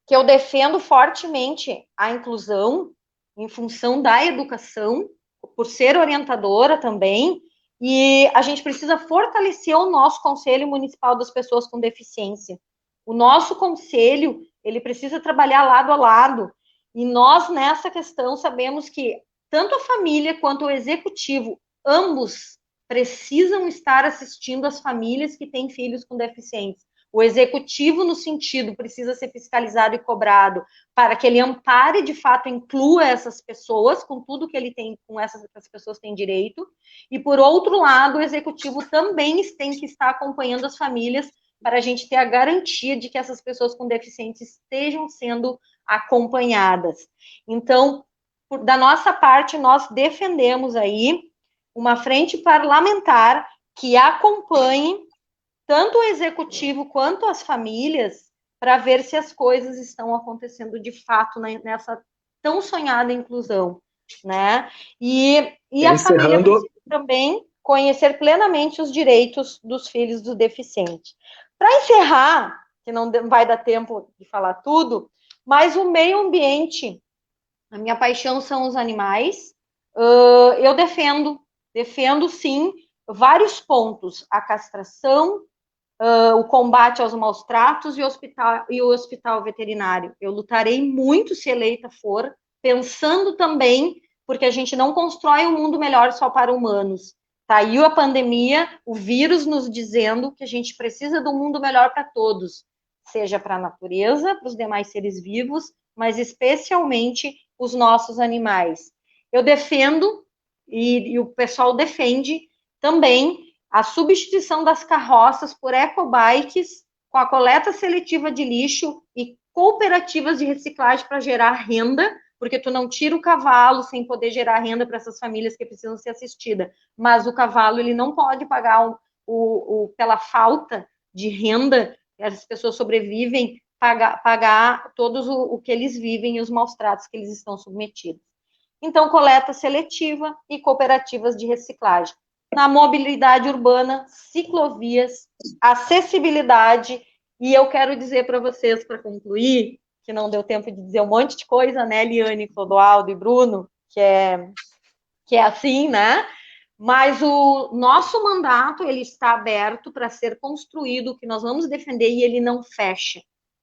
S6: que eu defendo fortemente a inclusão em função da educação, por ser orientadora também, e a gente precisa fortalecer o nosso Conselho Municipal das Pessoas com Deficiência. O nosso conselho, ele precisa trabalhar lado a lado, e nós, nessa questão, sabemos que tanto a família quanto o executivo, ambos precisam estar assistindo as famílias que têm filhos com deficiência. O executivo, no sentido, precisa ser fiscalizado e cobrado para que ele ampare, de fato, inclua essas pessoas com tudo que ele tem, com essas pessoas têm direito. E, por outro lado, o executivo também tem que estar acompanhando as famílias para a gente ter a garantia de que essas pessoas com deficiência estejam sendo acompanhadas. Então, da nossa parte, nós defendemos aí uma frente parlamentar que acompanhe tanto o executivo quanto as famílias, para ver se as coisas estão acontecendo de fato nessa tão sonhada inclusão, né? E a família precisa também conhecer plenamente os direitos dos filhos do deficiente. Para encerrar, que não vai dar tempo de falar tudo, mas o meio ambiente, a minha paixão são os animais, eu defendo sim vários pontos, a castração, o combate aos maus tratos e o hospital veterinário. Eu lutarei muito se eleita for, pensando também, porque a gente não constrói um mundo melhor só para humanos. Tá aí a pandemia, o vírus nos dizendo que a gente precisa de um mundo melhor para todos, seja para a natureza, para os demais seres vivos, mas especialmente os nossos animais. Eu defendo, e o pessoal defende também, a substituição das carroças por ecobikes, com a coleta seletiva de lixo e cooperativas de reciclagem para gerar renda, porque tu não tira o cavalo sem poder gerar renda para essas famílias que precisam ser assistidas. Mas o cavalo, ele não pode pagar pela falta de renda, as pessoas sobrevivem, pagar todos o que eles vivem e os maus tratos que eles estão submetidos. Então, coleta seletiva e cooperativas de reciclagem. Na mobilidade urbana, ciclovias, acessibilidade, e eu quero dizer para vocês, para concluir, que não deu tempo de dizer um monte de coisa, né, Liane, Clodoaldo e Bruno, que é assim, né? Mas o nosso mandato, ele está aberto para ser construído, que nós vamos defender, e ele não fecha.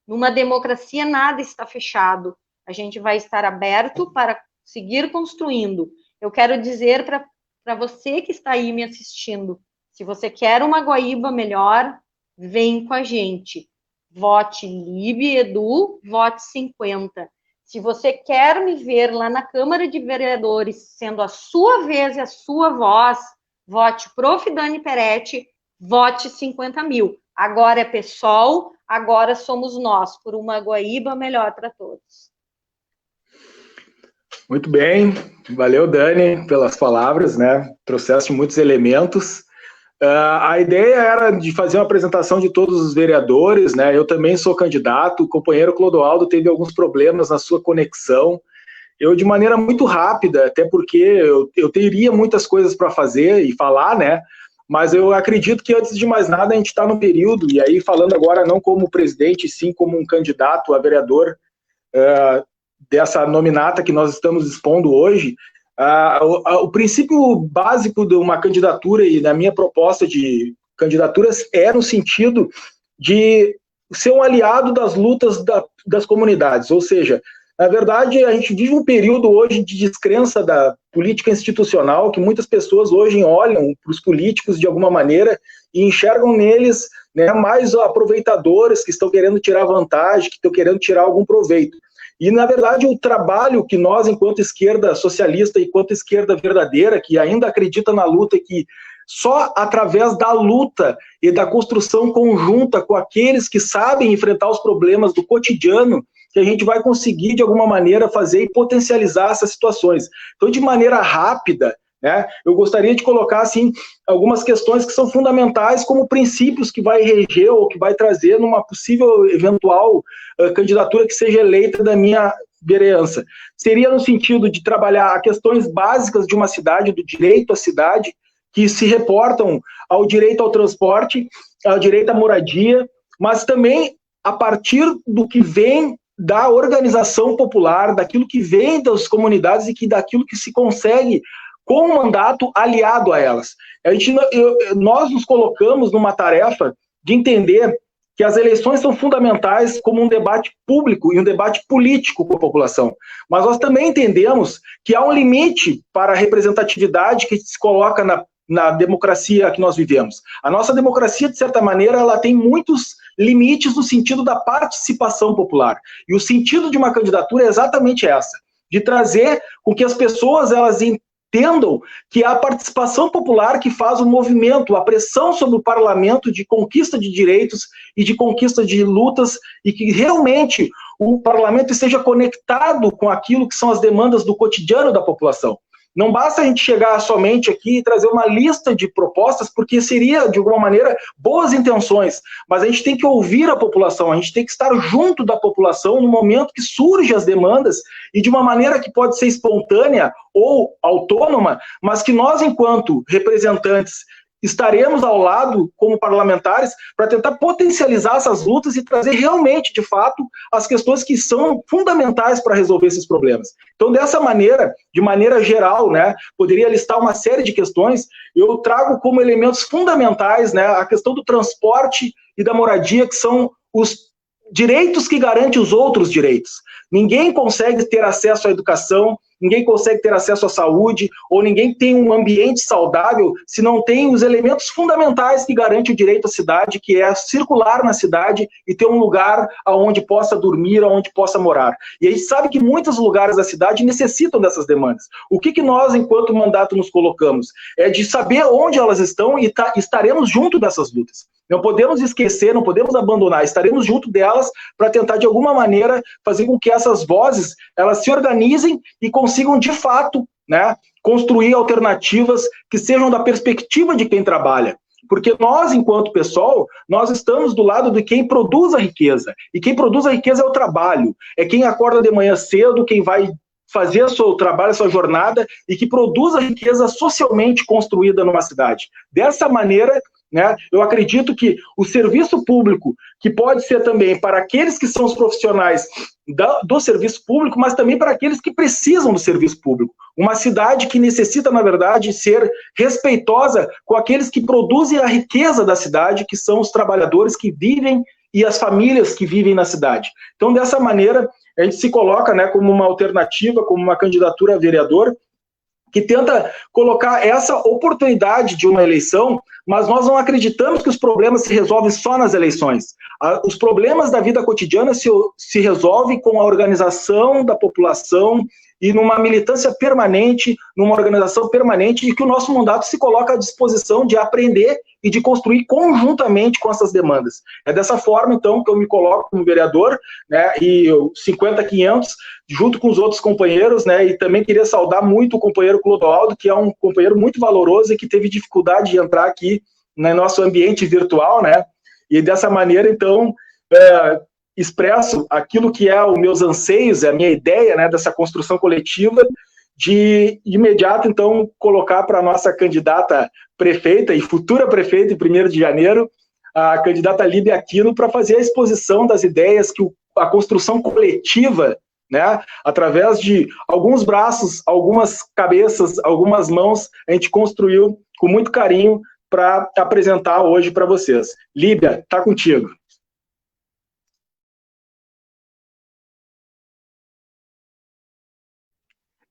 S6: Numa democracia, nada está fechado. A gente vai estar aberto para seguir construindo. Eu quero dizer para você que está aí me assistindo, se você quer uma Guaíba melhor, vem com a gente. Vote Lib, Edu, vote 50. Se você quer me ver lá na Câmara de Vereadores, sendo a sua vez e a sua voz, vote Prof. Dani Peretti, vote 50 mil. Agora é PSOL, agora somos nós, por uma Guaíba melhor para todos.
S1: Muito bem, valeu, Dani, pelas palavras, né? Trouxeste muitos elementos. A ideia era de fazer uma apresentação de todos os vereadores, né? Eu também sou candidato, o companheiro Clodoaldo teve alguns problemas na sua conexão. Eu, de maneira muito rápida, até porque eu teria muitas coisas para fazer e falar, né? Mas eu acredito que, antes de mais nada, a gente está no período, e aí falando agora não como presidente, sim como um candidato a vereador dessa nominata que nós estamos expondo hoje. O princípio básico de uma candidatura e da minha proposta de candidaturas é no sentido de ser um aliado das lutas das comunidades, ou seja, na verdade, a gente vive um período hoje de descrença da política institucional, que muitas pessoas hoje olham para os políticos de alguma maneira e enxergam neles, né, mais aproveitadores que estão querendo tirar vantagem, que estão querendo tirar algum proveito. E, na verdade, o trabalho que nós, enquanto esquerda socialista, enquanto esquerda verdadeira, que ainda acredita na luta, que só através da luta e da construção conjunta com aqueles que sabem enfrentar os problemas do cotidiano, que a gente vai conseguir, de alguma maneira, fazer e potencializar essas situações. Então, de maneira rápida, né, eu gostaria de colocar, assim, algumas questões que são fundamentais como princípios que vai reger ou que vai trazer numa possível, eventual candidatura que seja eleita da minha vereança. Seria no sentido de trabalhar questões básicas de uma cidade, do direito à cidade, que se reportam ao direito ao transporte, ao direito à moradia, mas também a partir do que vem da organização popular, daquilo que vem das comunidades e daquilo que se consegue com um mandato aliado a elas. Nós nos colocamos numa tarefa de entender que as eleições são fundamentais como um debate público e um debate político com a população. Mas nós também entendemos que há um limite para a representatividade que se coloca na democracia que nós vivemos. A nossa democracia, de certa maneira, ela tem muitos limites no sentido da participação popular. E o sentido de uma candidatura é exatamente essa, de trazer com que as pessoas elas entendam que é a participação popular que faz o movimento, a pressão sobre o parlamento de conquista de direitos e de conquista de lutas, e que realmente o parlamento esteja conectado com aquilo que são as demandas do cotidiano da população. Não basta a gente chegar somente aqui e trazer uma lista de propostas, porque seria, de alguma maneira, boas intenções, mas a gente tem que ouvir a população, a gente tem que estar junto da população no momento que surgem as demandas, e de uma maneira que pode ser espontânea ou autônoma, mas que nós, enquanto representantes, estaremos ao lado, como parlamentares, para tentar potencializar essas lutas e trazer realmente, de fato, as questões que são fundamentais para resolver esses problemas. Então, dessa maneira, de maneira geral, né, poderia listar uma série de questões, eu trago como elementos fundamentais, né, a questão do transporte e da moradia, que são os direitos que garantem os outros direitos. Ninguém consegue ter acesso à educação, ninguém consegue ter acesso à saúde, ou ninguém tem um ambiente saudável se não tem os elementos fundamentais que garantem o direito à cidade, que é circular na cidade e ter um lugar onde possa dormir, onde possa morar. E a gente sabe que muitos lugares da cidade necessitam dessas demandas. O que nós, enquanto mandato, nos colocamos? É de saber onde elas estão e estaremos junto dessas lutas. Não podemos esquecer, não podemos abandonar, estaremos junto delas para tentar, de alguma maneira, fazer com que essas vozes elas se organizem e consigam, de fato, né, construir alternativas que sejam da perspectiva de quem trabalha. Porque nós, enquanto pessoal, nós estamos do lado de quem produz a riqueza. E quem produz a riqueza é o trabalho. É quem acorda de manhã cedo, quem vai fazer o seu trabalho, a sua jornada, e que produz a riqueza socialmente construída numa cidade. Dessa maneira, né, eu acredito que o serviço público, que pode ser também para aqueles que são os profissionais do serviço público, mas também para aqueles que precisam do serviço público. Uma cidade que necessita, na verdade, ser respeitosa com aqueles que produzem a riqueza da cidade, que são os trabalhadores que vivem e as famílias que vivem na cidade. Então, dessa maneira, a gente se coloca, né, como uma alternativa, como uma candidatura a vereador, que tenta colocar essa oportunidade de uma eleição, mas nós não acreditamos que os problemas se resolvem só nas eleições. Os problemas da vida cotidiana se resolvem com a organização da população e numa militância permanente, numa organização permanente, e que o nosso mandato se coloca à disposição de aprender e de construir conjuntamente com essas demandas. É dessa forma, então, que eu me coloco como vereador, né, e 50-500, junto com os outros companheiros, né, e também queria saudar muito o companheiro Clodoaldo, que é um companheiro muito valoroso e que teve dificuldade de entrar aqui no nosso ambiente virtual, né, e dessa maneira, então, expresso aquilo que é os meus anseios, a minha ideia, né, dessa construção coletiva, de imediato, então, colocar para a nossa candidata prefeita e futura prefeita em 1º de janeiro, a candidata Líbia Aquino, para fazer a exposição das ideias que a construção coletiva, né, através de alguns braços, algumas cabeças, algumas mãos, a gente construiu com muito carinho para apresentar hoje para vocês. Líbia, está contigo.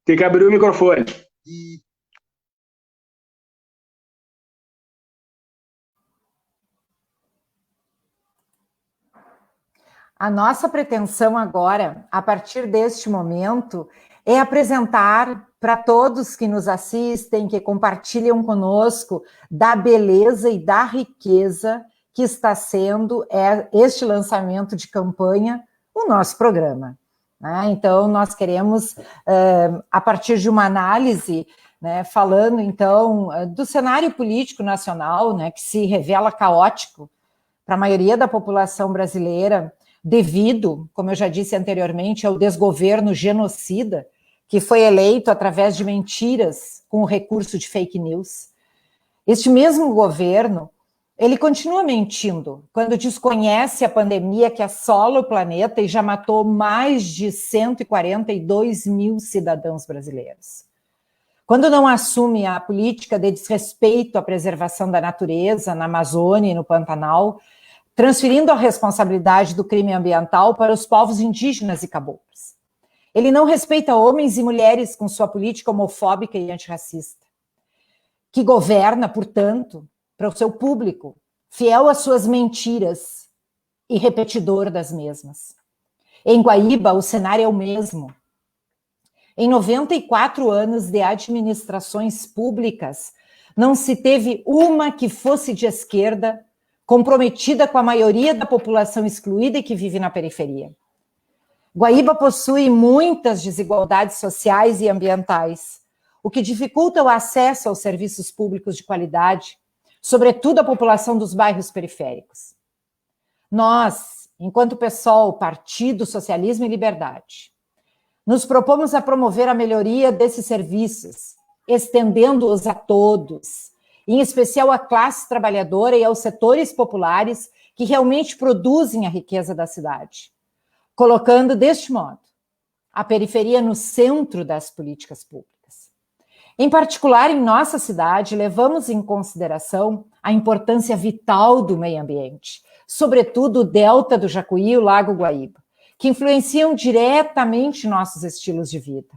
S1: Tem que abrir o microfone.
S3: A nossa pretensão agora, a partir deste momento, é apresentar para todos que nos assistem, que compartilham conosco, da beleza e da riqueza que está sendo este lançamento de campanha, o nosso programa. Então, nós queremos, a partir de uma análise, né, falando, então, do cenário político nacional, né, que se revela caótico para a maioria da população brasileira, devido, como eu já disse anteriormente, ao desgoverno genocida, que foi eleito através de mentiras com o recurso de fake news. Este mesmo governo, ele continua mentindo quando desconhece a pandemia que assola o planeta e já matou mais de 142 mil cidadãos brasileiros. Quando não assume a política de desrespeito à preservação da natureza na Amazônia e no Pantanal, transferindo a responsabilidade do crime ambiental para os povos indígenas e caboclos. Ele não respeita homens e mulheres com sua política homofóbica e antirracista, que governa, portanto, para o seu público, fiel às suas mentiras e repetidor das mesmas. Em Guaíba, o cenário é o mesmo. Em 94 anos de administrações públicas, não se teve uma que fosse de esquerda, comprometida com a maioria da população excluída e que vive na periferia. Guaíba possui muitas desigualdades sociais e ambientais, o que dificulta o acesso aos serviços públicos de qualidade, sobretudo a população dos bairros periféricos. Nós, enquanto PSOL, Partido Socialismo e Liberdade, nos propomos a promover a melhoria desses serviços, estendendo-os a todos, em especial à classe trabalhadora e aos setores populares que realmente produzem a riqueza da cidade, colocando, deste modo, a periferia no centro das políticas públicas. Em particular, em nossa cidade, levamos em consideração a importância vital do meio ambiente, sobretudo o delta do Jacuí e o Lago Guaíba, que influenciam diretamente nossos estilos de vida.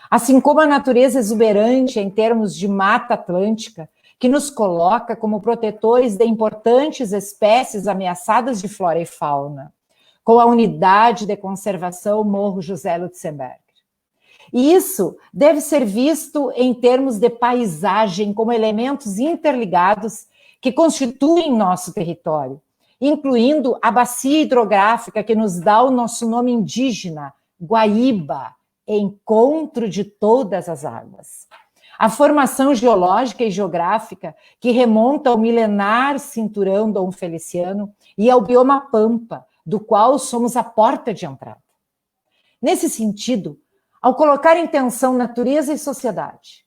S3: Assim como a natureza exuberante em termos de Mata Atlântica, que nos coloca como protetores de importantes espécies ameaçadas de flora e fauna, com a unidade de conservação Morro José Lutzenberger. E isso deve ser visto em termos de paisagem como elementos interligados que constituem nosso território, incluindo a bacia hidrográfica que nos dá o nosso nome indígena, Guaíba, encontro de todas as águas. A formação geológica e geográfica que remonta ao milenar cinturão Dom Feliciano e ao bioma Pampa, do qual somos a porta de entrada. Nesse sentido, ao colocar em tensão natureza e sociedade,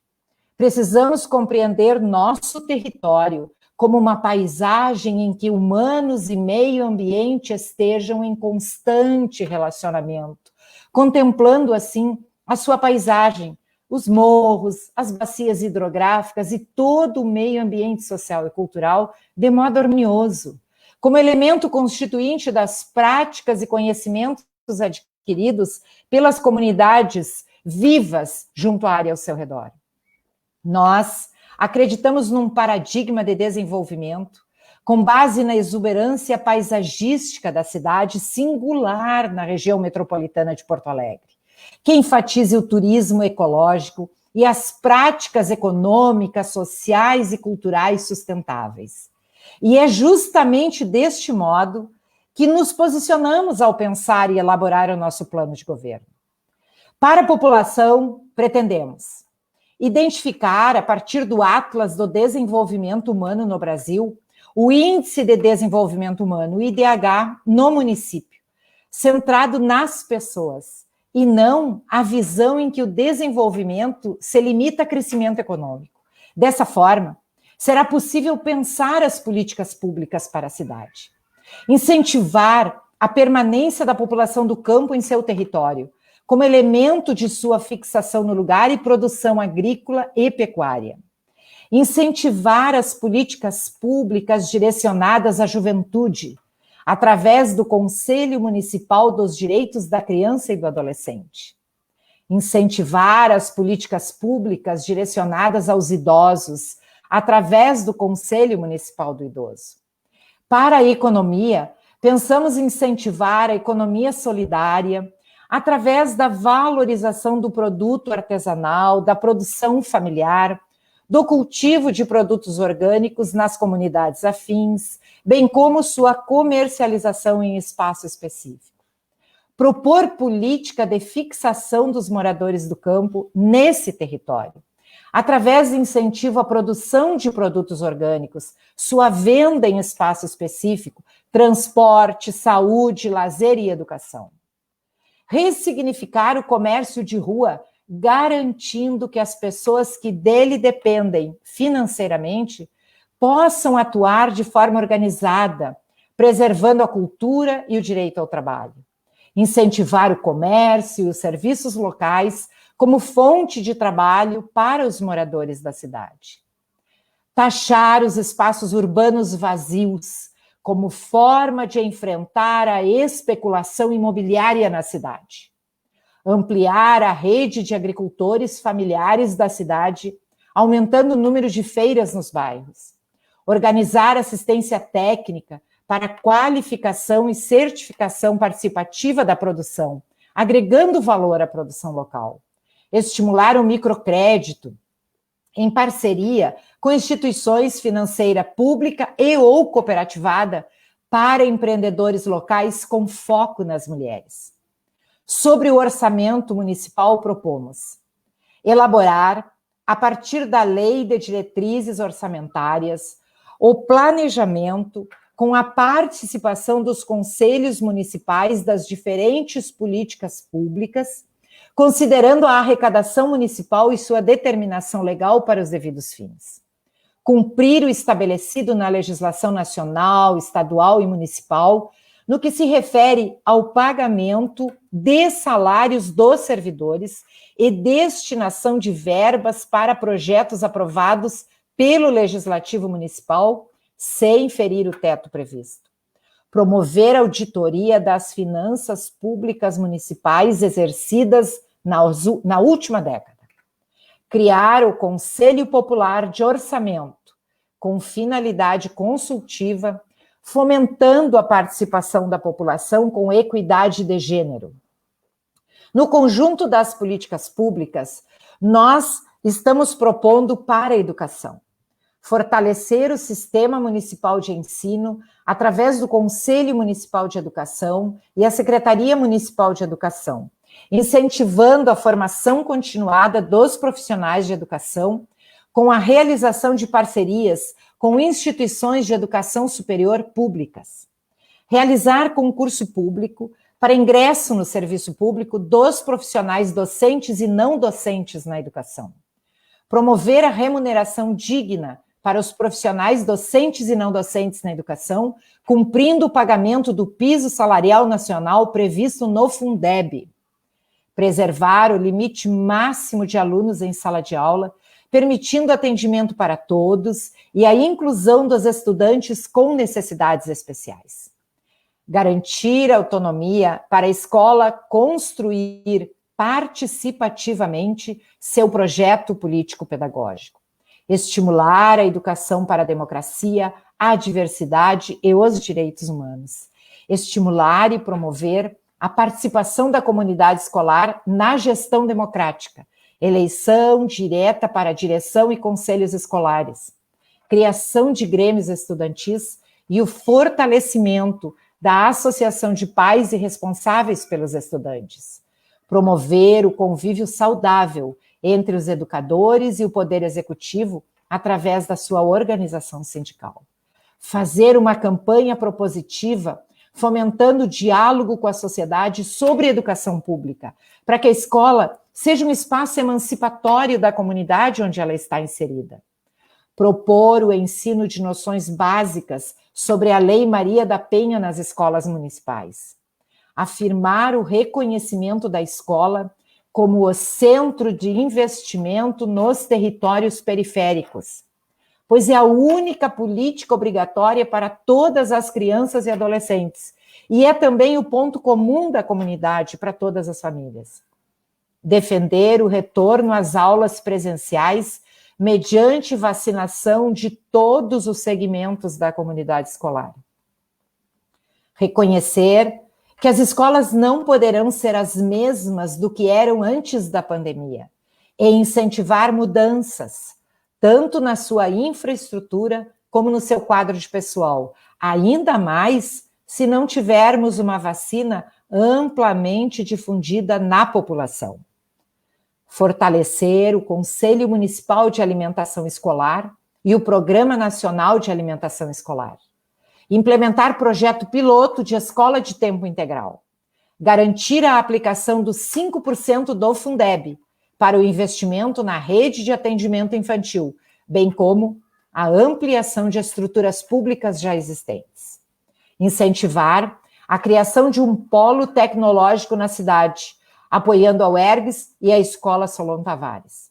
S3: precisamos compreender nosso território como uma paisagem em que humanos e meio ambiente estejam em constante relacionamento, contemplando assim a sua paisagem, os morros, as bacias hidrográficas e todo o meio ambiente social e cultural de modo harmonioso, como elemento constituinte das práticas e conhecimentos adquiridos pelas comunidades vivas junto à área ao seu redor. Nós acreditamos num paradigma de desenvolvimento com base na exuberância paisagística da cidade singular na região metropolitana de Porto Alegre, que enfatize o turismo ecológico e as práticas econômicas, sociais e culturais sustentáveis. E é justamente deste modo que nos posicionamos ao pensar e elaborar o nosso plano de governo. Para a população, pretendemos identificar, a partir do Atlas do Desenvolvimento Humano no Brasil, o Índice de Desenvolvimento Humano, o IDH, no município, centrado nas pessoas, e não a visão em que o desenvolvimento se limita a crescimento econômico. Dessa forma, será possível pensar as políticas públicas para a cidade, incentivar a permanência da população do campo em seu território, como elemento de sua fixação no lugar e produção agrícola e pecuária. Incentivar as políticas públicas direcionadas à juventude, através do Conselho Municipal dos Direitos da Criança e do Adolescente. Incentivar as políticas públicas direcionadas aos idosos, através do Conselho Municipal do Idoso. Para a economia, pensamos em incentivar a economia solidária, através da valorização do produto artesanal, da produção familiar, do cultivo de produtos orgânicos nas comunidades afins, bem como sua comercialização em espaço específico. Propor política de fixação dos moradores do campo nesse território, através de incentivo à produção de produtos orgânicos, sua venda em espaço específico, transporte, saúde, lazer e educação. Ressignificar o comércio de rua, garantindo que as pessoas que dele dependem financeiramente possam atuar de forma organizada, preservando a cultura e o direito ao trabalho. Incentivar o comércio e os serviços locais como fonte de trabalho para os moradores da cidade. Taxar os espaços urbanos vazios como forma de enfrentar a especulação imobiliária na cidade. Ampliar a rede de agricultores familiares da cidade, aumentando o número de feiras nos bairros. Organizar assistência técnica para qualificação e certificação participativa da produção, agregando valor à produção local. Estimular o microcrédito, em parceria com instituições financeira pública e ou cooperativada para empreendedores locais com foco nas mulheres. Sobre o orçamento municipal, propomos elaborar, a partir da Lei de Diretrizes Orçamentárias, o planejamento com a participação dos conselhos municipais das diferentes políticas públicas, considerando a arrecadação municipal e sua determinação legal para os devidos fins. Cumprir o estabelecido na legislação nacional, estadual e municipal, no que se refere ao pagamento de salários dos servidores e destinação de verbas para projetos aprovados pelo Legislativo Municipal, sem ferir o teto previsto. Promover a auditoria das finanças públicas municipais exercidas na última década. Criar o Conselho Popular de Orçamento, com finalidade consultiva, fomentando a participação da população com equidade de gênero. No conjunto das políticas públicas, nós estamos propondo para a educação fortalecer o Sistema Municipal de Ensino através do Conselho Municipal de Educação e a Secretaria Municipal de Educação, incentivando a formação continuada dos profissionais de educação com a realização de parcerias com instituições de educação superior públicas. Realizar concurso público para ingresso no serviço público dos profissionais docentes e não docentes na educação. Promover a remuneração digna para os profissionais docentes e não docentes na educação, cumprindo o pagamento do piso salarial nacional previsto no Fundeb. Preservar o limite máximo de alunos em sala de aula, permitindo atendimento para todos e a inclusão dos estudantes com necessidades especiais. Garantir autonomia para a escola construir participativamente seu projeto político-pedagógico. Estimular a educação para a democracia, a diversidade e os direitos humanos. Estimular e promover a participação da comunidade escolar na gestão democrática, eleição direta para a direção e conselhos escolares, criação de grêmios estudantis e o fortalecimento da associação de pais e responsáveis pelos estudantes. Promover o convívio saudável entre os educadores e o poder executivo através da sua organização sindical. Fazer uma campanha propositiva fomentando o diálogo com a sociedade sobre educação pública, para que a escola seja um espaço emancipatório da comunidade onde ela está inserida. Propor o ensino de noções básicas sobre a Lei Maria da Penha nas escolas municipais. Afirmar o reconhecimento da escola como o centro de investimento nos territórios periféricos, pois é a única política obrigatória para todas as crianças e adolescentes, e é também o ponto comum da comunidade para todas as famílias. Defender o retorno às aulas presenciais mediante vacinação de todos os segmentos da comunidade escolar. Reconhecer que as escolas não poderão ser as mesmas do que eram antes da pandemia, e incentivar mudanças, tanto na sua infraestrutura como no seu quadro de pessoal, ainda mais se não tivermos uma vacina amplamente difundida na população. Fortalecer o Conselho Municipal de Alimentação Escolar e o Programa Nacional de Alimentação Escolar. Implementar projeto piloto de escola de tempo integral. Garantir a aplicação dos 5% do Fundeb para o investimento na rede de atendimento infantil, bem como a ampliação de estruturas públicas já existentes. Incentivar a criação de um polo tecnológico na cidade, apoiando a UERGS e a Escola Solon Tavares.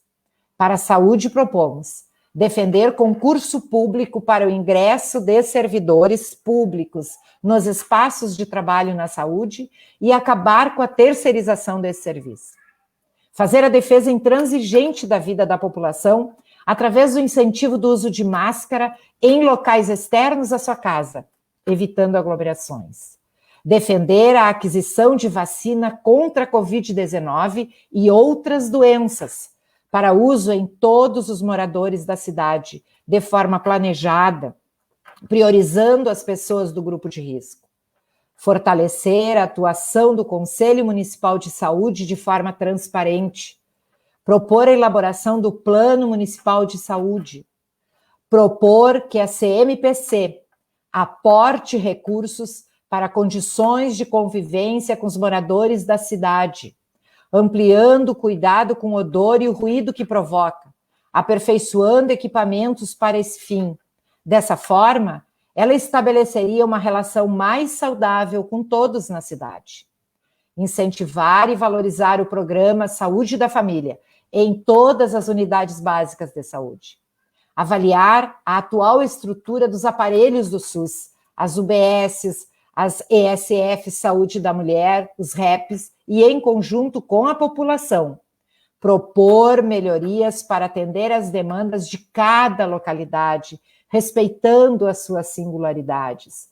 S3: Para a saúde, propomos defender concurso público para o ingresso de servidores públicos nos espaços de trabalho na saúde e acabar com a terceirização desse serviço. Fazer a defesa intransigente da vida da população através do incentivo do uso de máscara em locais externos à sua casa, evitando aglomerações. Defender a aquisição de vacina contra a Covid-19 e outras doenças, para uso em todos os moradores da cidade, de forma planejada, priorizando as pessoas do grupo de risco. Fortalecer a atuação do Conselho Municipal de Saúde de forma transparente. Propor a elaboração do Plano Municipal de Saúde. Propor que a CMPC aporte recursos para condições de convivência com os moradores da cidade, ampliando o cuidado com o odor e o ruído que provoca, aperfeiçoando equipamentos para esse fim. Dessa forma, ela estabeleceria uma relação mais saudável com todos na cidade. Incentivar e valorizar o programa Saúde da Família em todas as unidades básicas de saúde. Avaliar a atual estrutura dos aparelhos do SUS, as UBSs, as ESF Saúde da Mulher, os REPs, e em conjunto com a população, propor melhorias para atender às demandas de cada localidade, respeitando as suas singularidades.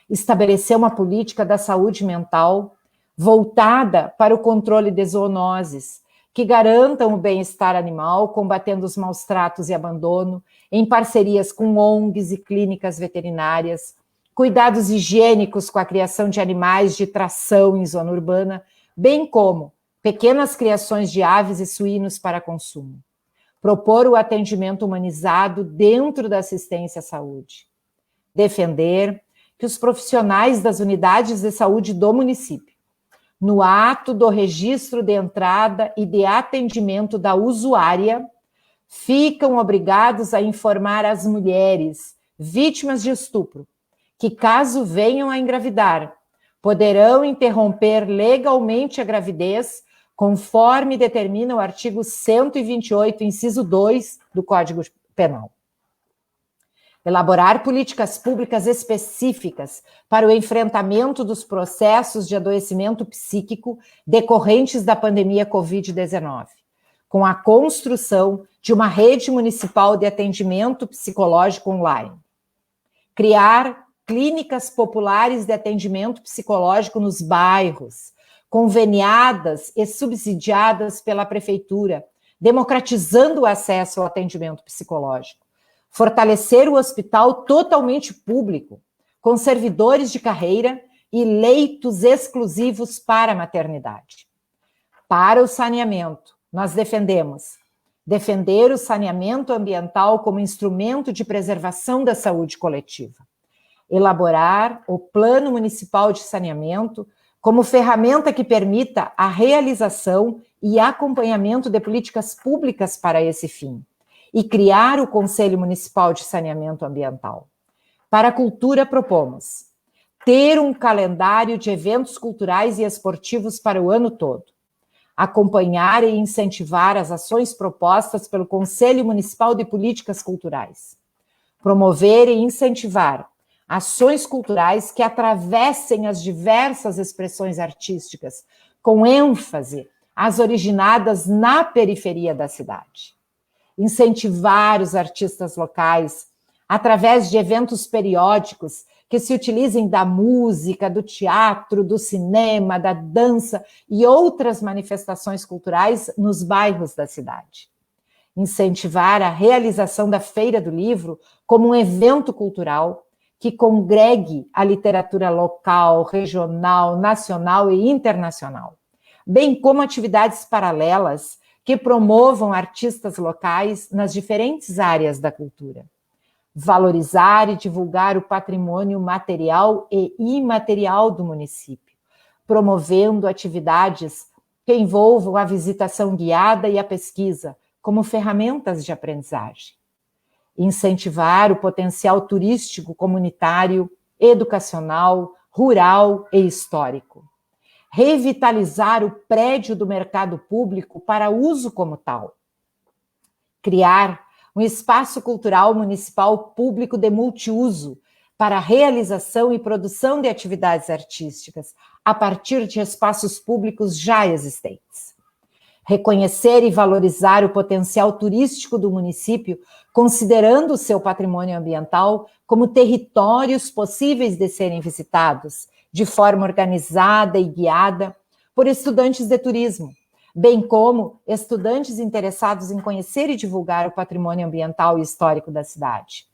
S3: Estabelecer uma política da saúde mental voltada para o controle de zoonoses, que garantam o bem-estar animal, combatendo os maus tratos e abandono, em parcerias com ONGs e clínicas veterinárias, cuidados higiênicos com a criação de animais de tração em zona urbana, bem como pequenas criações de aves e suínos para consumo. Propor o atendimento humanizado dentro da assistência à saúde. Defender que os profissionais das unidades de saúde do município, no ato do registro de entrada e de atendimento da usuária, ficam obrigados a informar as mulheres vítimas de estupro que, caso venham a engravidar, poderão interromper legalmente a gravidez, conforme determina o artigo 128, inciso 2 do Código Penal. Elaborar políticas públicas específicas para o enfrentamento dos processos de adoecimento psíquico decorrentes da pandemia Covid-19, com a construção de uma rede municipal de atendimento psicológico online. Criar clínicas populares de atendimento psicológico nos bairros, conveniadas e subsidiadas pela prefeitura, democratizando o acesso ao atendimento psicológico. Fortalecer o hospital totalmente público, com servidores de carreira e leitos exclusivos para a maternidade. Para o saneamento, nós defender o saneamento ambiental como instrumento de preservação da saúde coletiva. Elaborar o Plano Municipal de Saneamento como ferramenta que permita a realização e acompanhamento de políticas públicas para esse fim. E criar o Conselho Municipal de Saneamento Ambiental. Para a cultura, propomos ter um calendário de eventos culturais e esportivos para o ano todo, acompanhar e incentivar as ações propostas pelo Conselho Municipal de Políticas Culturais, promover e incentivar ações culturais que atravessem as diversas expressões artísticas, com ênfase às originadas na periferia da cidade. Incentivar os artistas locais através de eventos periódicos que se utilizem da música, do teatro, do cinema, da dança e outras manifestações culturais nos bairros da cidade. Incentivar a realização da Feira do Livro como um evento cultural que congregue a literatura local, regional, nacional e internacional, bem como atividades paralelas que promovam artistas locais nas diferentes áreas da cultura. Valorizar e divulgar o patrimônio material e imaterial do município, promovendo atividades que envolvam a visitação guiada e a pesquisa como ferramentas de aprendizagem. Incentivar o potencial turístico comunitário, educacional, rural e histórico. Revitalizar o prédio do mercado público para uso como tal. Criar um espaço cultural municipal público de multiuso para a realização e produção de atividades artísticas a partir de espaços públicos já existentes. Reconhecer e valorizar o potencial turístico do município, considerando o seu patrimônio ambiental como territórios possíveis de serem visitados, de forma organizada e guiada por estudantes de turismo, bem como estudantes interessados em conhecer e divulgar o patrimônio ambiental e histórico da cidade.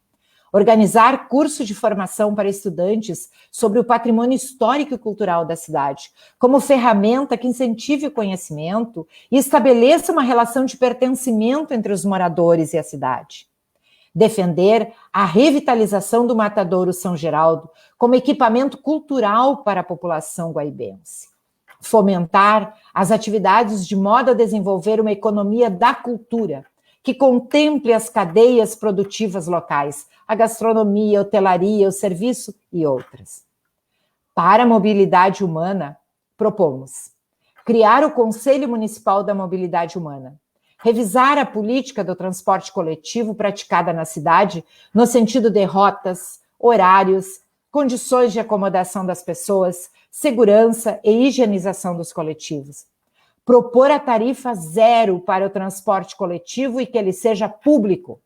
S3: Organizar curso de formação para estudantes sobre o patrimônio histórico e cultural da cidade, como ferramenta que incentive o conhecimento e estabeleça uma relação de pertencimento entre os moradores e a cidade. Defender a revitalização do Matadouro São Geraldo como equipamento cultural para a população guaibense. Fomentar as atividades de modo a desenvolver uma economia da cultura, que contemple as cadeias produtivas locais, a gastronomia, a hotelaria, o serviço e outras. Para a mobilidade humana, propomos criar o Conselho Municipal da Mobilidade Humana, revisar a política do transporte coletivo praticada na cidade no sentido de rotas, horários, condições de acomodação das pessoas, segurança e higienização dos coletivos. Propor a tarifa zero para o transporte coletivo e que ele seja público.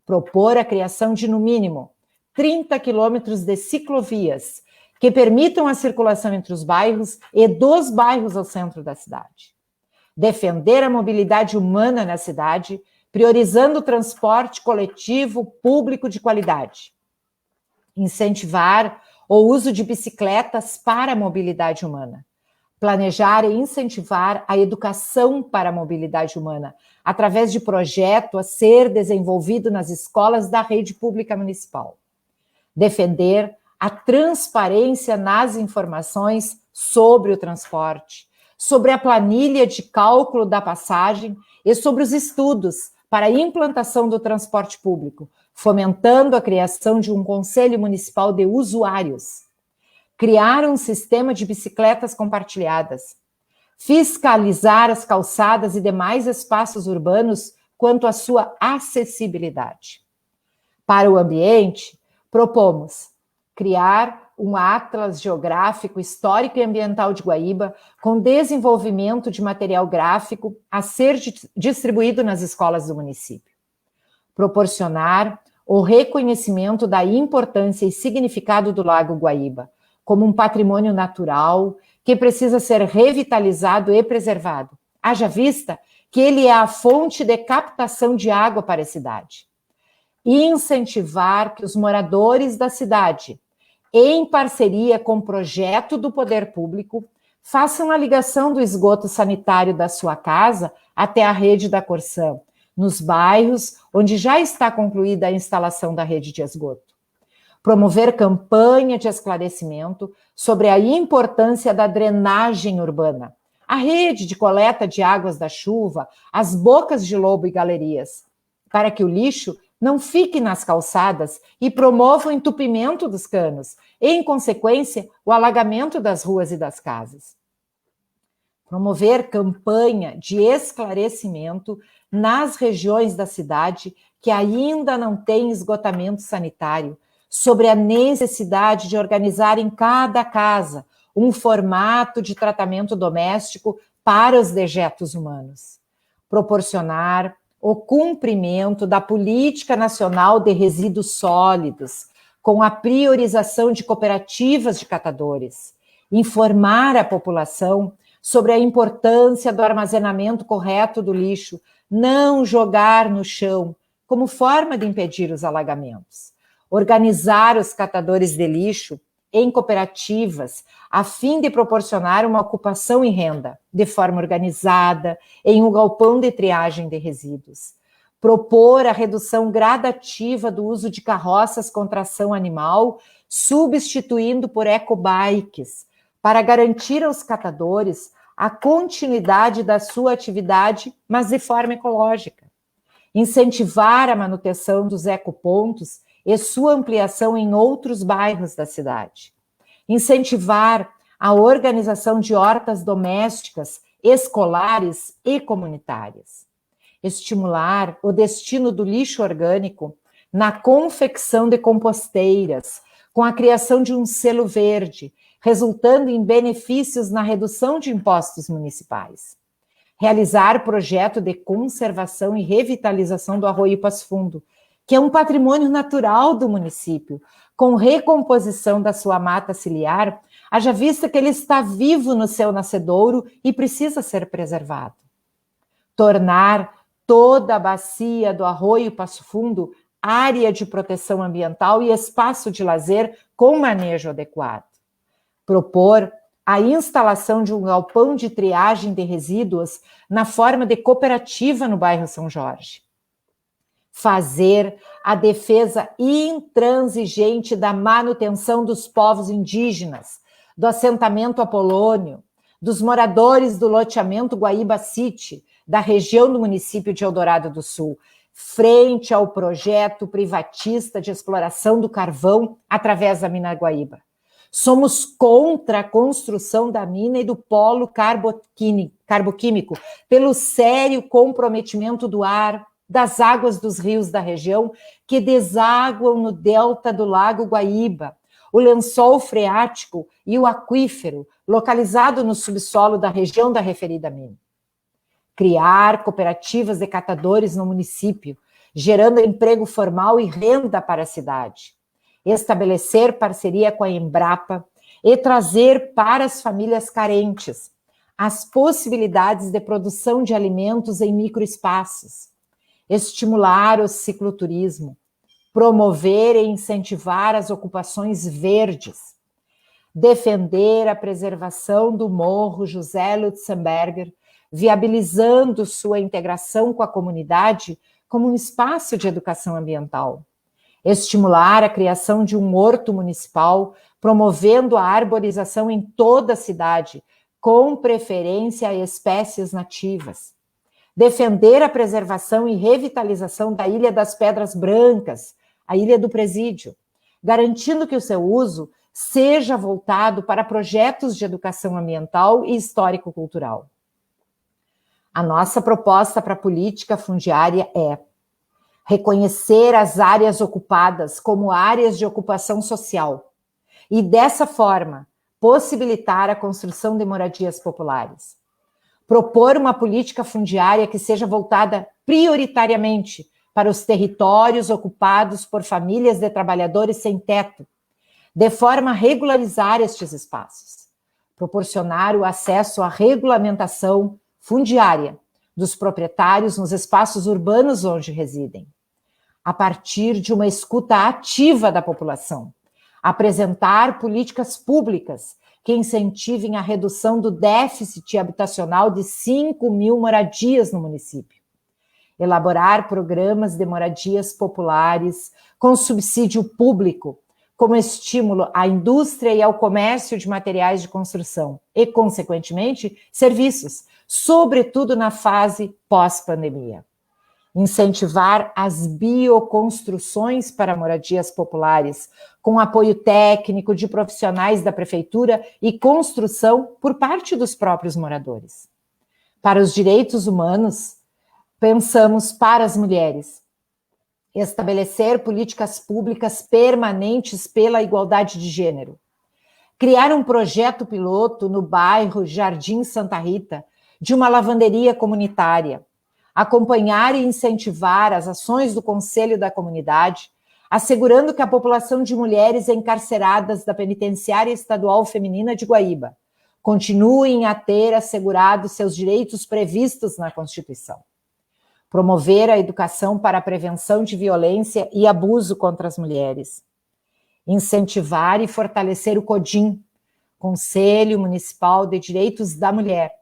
S3: Propor a criação de, no mínimo, 30 quilômetros de ciclovias que permitam a circulação entre os bairros e dos bairros ao centro da cidade. Defender a mobilidade humana na cidade, priorizando o transporte coletivo público de qualidade. Incentivar o uso de bicicletas para a mobilidade humana. Planejar e incentivar a educação para a mobilidade humana, através de projeto a ser desenvolvido nas escolas da rede pública municipal. Defender a transparência nas informações sobre o transporte, sobre a planilha de cálculo da passagem e sobre os estudos para a implantação do transporte público, fomentando a criação de um Conselho Municipal de Usuários. Criar um sistema de bicicletas compartilhadas. Fiscalizar as calçadas e demais espaços urbanos quanto à sua acessibilidade. Para o ambiente, propomos criar um atlas geográfico, histórico e ambiental de Guaíba, com desenvolvimento de material gráfico a ser distribuído nas escolas do município. Proporcionar o reconhecimento da importância e significado do Lago Guaíba, como um patrimônio natural que precisa ser revitalizado e preservado, haja vista que ele é a fonte de captação de água para a cidade. E incentivar que os moradores da cidade, em parceria com o projeto do poder público, façam a ligação do esgoto sanitário da sua casa até a rede da Corsã, nos bairros onde já está concluída a instalação da rede de esgoto. Promover campanha de esclarecimento sobre a importância da drenagem urbana, a rede de coleta de águas da chuva, as bocas de lobo e galerias, para que o lixo não fique nas calçadas e promova o entupimento dos canos e, em consequência, o alagamento das ruas e das casas. Promover campanha de esclarecimento nas regiões da cidade que ainda não têm esgotamento sanitário, sobre a necessidade de organizar em cada casa um formato de tratamento doméstico para os dejetos humanos. Proporcionar o cumprimento da Política Nacional de Resíduos Sólidos, com a priorização de cooperativas de catadores. Informar a população sobre a importância do armazenamento correto do lixo, não jogar no chão, como forma de impedir os alagamentos. Organizar os catadores de lixo em cooperativas, a fim de proporcionar uma ocupação e renda, de forma organizada, em um galpão de triagem de resíduos. Propor a redução gradativa do uso de carroças com tração animal, substituindo por ecobikes, para garantir aos catadores a continuidade da sua atividade, mas de forma ecológica. Incentivar a manutenção dos ecopontos e sua ampliação em outros bairros da cidade. Incentivar a organização de hortas domésticas, escolares e comunitárias. Estimular o destino do lixo orgânico na confecção de composteiras, com a criação de um selo verde, resultando em benefícios na redução de impostos municipais. Realizar projeto de conservação e revitalização do Arroio Passo Fundo, que é um patrimônio natural do município, com recomposição da sua mata ciliar, haja vista que ele está vivo no seu nascedouro e precisa ser preservado. Tornar toda a bacia do Arroio Passo Fundo área de proteção ambiental e espaço de lazer com manejo adequado. Propor a instalação de um galpão de triagem de resíduos na forma de cooperativa no bairro São Jorge. Fazer a defesa intransigente da manutenção dos povos indígenas, do assentamento Apolônio, dos moradores do loteamento Guaíba City, da região do município de Eldorado do Sul, frente ao projeto privatista de exploração do carvão através da mina Guaíba. Somos contra a construção da mina e do polo carboquímico, pelo sério comprometimento do ar, das águas dos rios da região que desaguam no delta do Lago Guaíba, o lençol freático e o aquífero, localizado no subsolo da região da referida mina. Criar cooperativas de catadores no município, gerando emprego formal e renda para a cidade. Estabelecer parceria com a Embrapa e trazer para as famílias carentes as possibilidades de produção de alimentos em microespaços. Estimular o cicloturismo, promover e incentivar as ocupações verdes, defender a preservação do Morro José Lutzenberger, viabilizando sua integração com a comunidade como um espaço de educação ambiental. Estimular a criação de um horto municipal, promovendo a arborização em toda a cidade, com preferência a espécies nativas. Defender a preservação e revitalização da Ilha das Pedras Brancas, a Ilha do Presídio, garantindo que o seu uso seja voltado para projetos de educação ambiental e histórico-cultural. A nossa proposta para a política fundiária é reconhecer as áreas ocupadas como áreas de ocupação social e, dessa forma, possibilitar a construção de moradias populares. Propor uma política fundiária que seja voltada prioritariamente para os territórios ocupados por famílias de trabalhadores sem teto, de forma a regularizar estes espaços. Proporcionar o acesso à regulamentação fundiária dos proprietários nos espaços urbanos onde residem, a partir de uma escuta ativa da população, apresentar políticas públicas que incentivem a redução do déficit habitacional de 5.000 moradias no município, elaborar programas de moradias populares com subsídio público, como estímulo à indústria e ao comércio de materiais de construção e, consequentemente, serviços, sobretudo na fase pós-pandemia. Incentivar as bioconstruções para moradias populares, com apoio técnico de profissionais da prefeitura e construção por parte dos próprios moradores. Para os direitos humanos, pensamos para as mulheres. Estabelecer políticas públicas permanentes pela igualdade de gênero. Criar um projeto piloto no bairro Jardim Santa Rita de uma lavanderia comunitária. Acompanhar e incentivar as ações do Conselho da Comunidade, assegurando que a população de mulheres encarceradas da Penitenciária Estadual Feminina de Guaíba continuem a ter assegurados seus direitos previstos na Constituição. Promover a educação para a prevenção de violência e abuso contra as mulheres. Incentivar e fortalecer o CODIM, Conselho Municipal de Direitos da Mulher,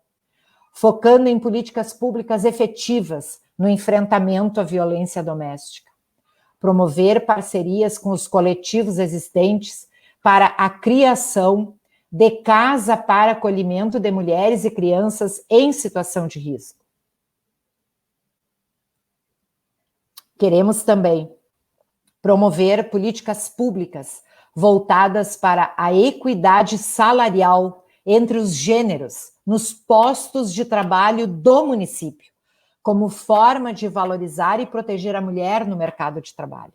S3: focando em políticas públicas efetivas no enfrentamento à violência doméstica. Promover parcerias com os coletivos existentes para a criação de casa para acolhimento de mulheres e crianças em situação de risco. Queremos também promover políticas públicas voltadas para a equidade salarial entre os gêneros nos postos de trabalho do município, como forma de valorizar e proteger a mulher no mercado de trabalho.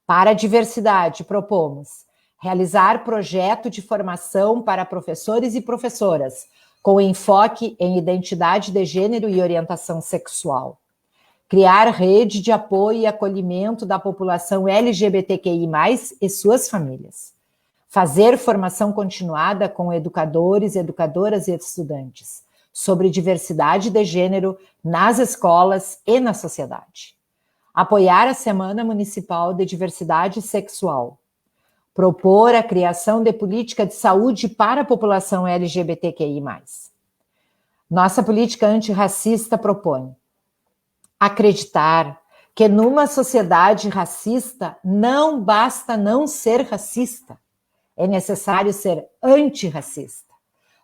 S3: Para a diversidade, propomos realizar projeto de formação para professores e professoras, com enfoque em identidade de gênero e orientação sexual. Criar rede de apoio e acolhimento da população LGBTQI+, e suas famílias. Fazer formação continuada com educadores, educadoras e estudantes sobre diversidade de gênero nas escolas e na sociedade. Apoiar a Semana Municipal de Diversidade Sexual. Propor a criação de política de saúde para a população LGBTQI+. Nossa política antirracista propõe acreditar que numa sociedade racista não basta não ser racista, é necessário ser antirracista.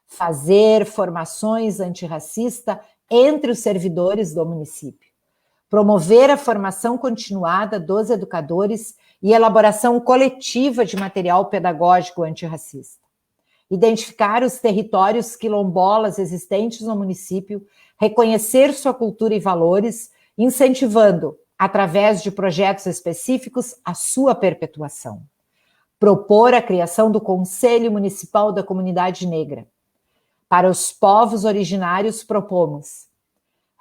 S3: Fazer formações antirracistas entre os servidores do município. Promover a formação continuada dos educadores e elaboração coletiva de material pedagógico antirracista. Identificar os territórios quilombolas existentes no município, reconhecer sua cultura e valores, incentivando, através de projetos específicos, a sua perpetuação. propor a criação do Conselho Municipal da Comunidade Negra. Para os povos originários, propomos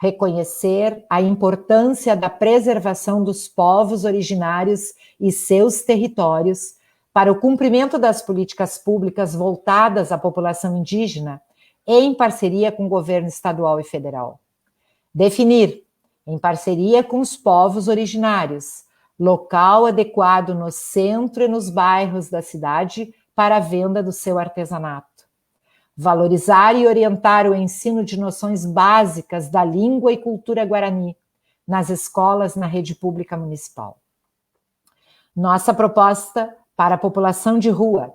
S3: reconhecer a importância da preservação dos povos originários e seus territórios para o cumprimento das políticas públicas voltadas à população indígena, em parceria com o governo estadual e federal. Definir, em parceria com os povos originários, local adequado no centro e nos bairros da cidade para a venda do seu artesanato. Valorizar e orientar o ensino de noções básicas da língua e cultura guarani nas escolas na rede pública municipal. Nossa proposta para a população de rua: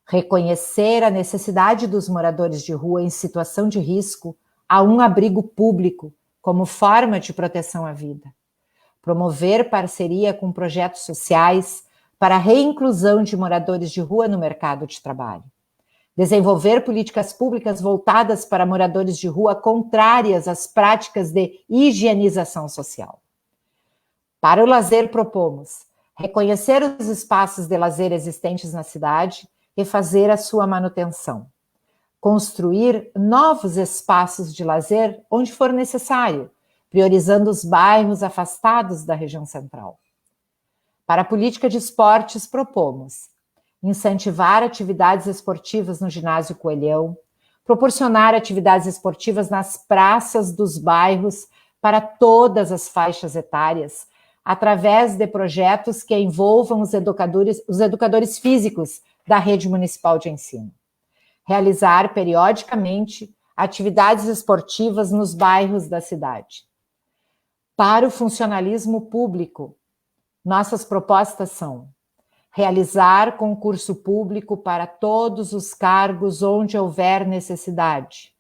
S3: reconhecer a necessidade dos moradores de rua em situação de risco a um abrigo público como forma de proteção à vida. Promover parceria com projetos sociais para a reinclusão de moradores de rua no mercado de trabalho. Desenvolver políticas públicas voltadas para moradores de rua contrárias às práticas de higienização social. Para o lazer, propomos reconhecer os espaços de lazer existentes na cidade e fazer a sua manutenção. Construir novos espaços de lazer onde for necessário, priorizando os bairros afastados da região central. Para a política de esportes, propomos incentivar atividades esportivas no ginásio Coelhão, proporcionar atividades esportivas nas praças dos bairros para todas as faixas etárias, através de projetos que envolvam os educadores físicos da rede municipal de ensino. Realizar periodicamente atividades esportivas nos bairros da cidade. Para o funcionalismo público, nossas propostas são realizar concurso público para todos os cargos onde houver necessidade.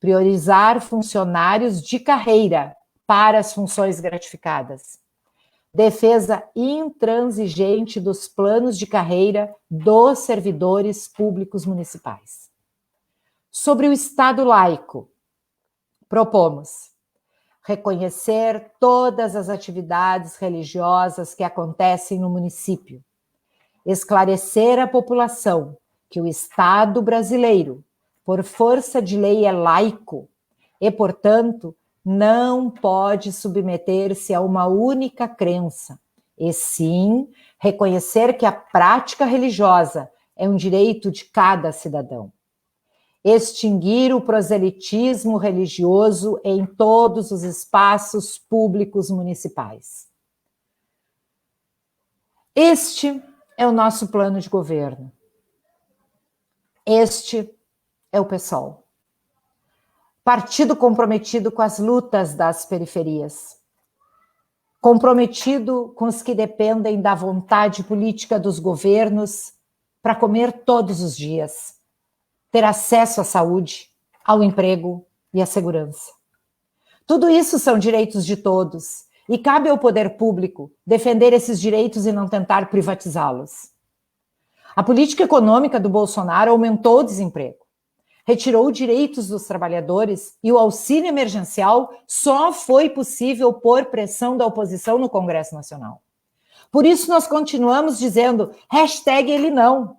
S3: Priorizar funcionários de carreira para as funções gratificadas. Defesa intransigente dos planos de carreira dos servidores públicos municipais. Sobre o Estado laico, propomos reconhecer todas as atividades religiosas que acontecem no município, esclarecer a população que o Estado brasileiro, por força de lei, é laico e, portanto, não pode submeter-se a uma única crença, e sim reconhecer que a prática religiosa é um direito de cada cidadão. Extinguir o proselitismo religioso em todos os espaços públicos municipais. Este é o nosso plano de governo. Este é o PSOL. Partido comprometido com as lutas das periferias. Comprometido com os que dependem da vontade política dos governos para comer todos os dias, ter acesso à saúde, ao emprego e à segurança. Tudo isso são direitos de todos. E cabe ao poder público defender esses direitos e não tentar privatizá-los. A política econômica do Bolsonaro aumentou o desemprego, retirou direitos dos trabalhadores e o auxílio emergencial só foi possível por pressão da oposição no Congresso Nacional. Por isso nós continuamos dizendo #ele não,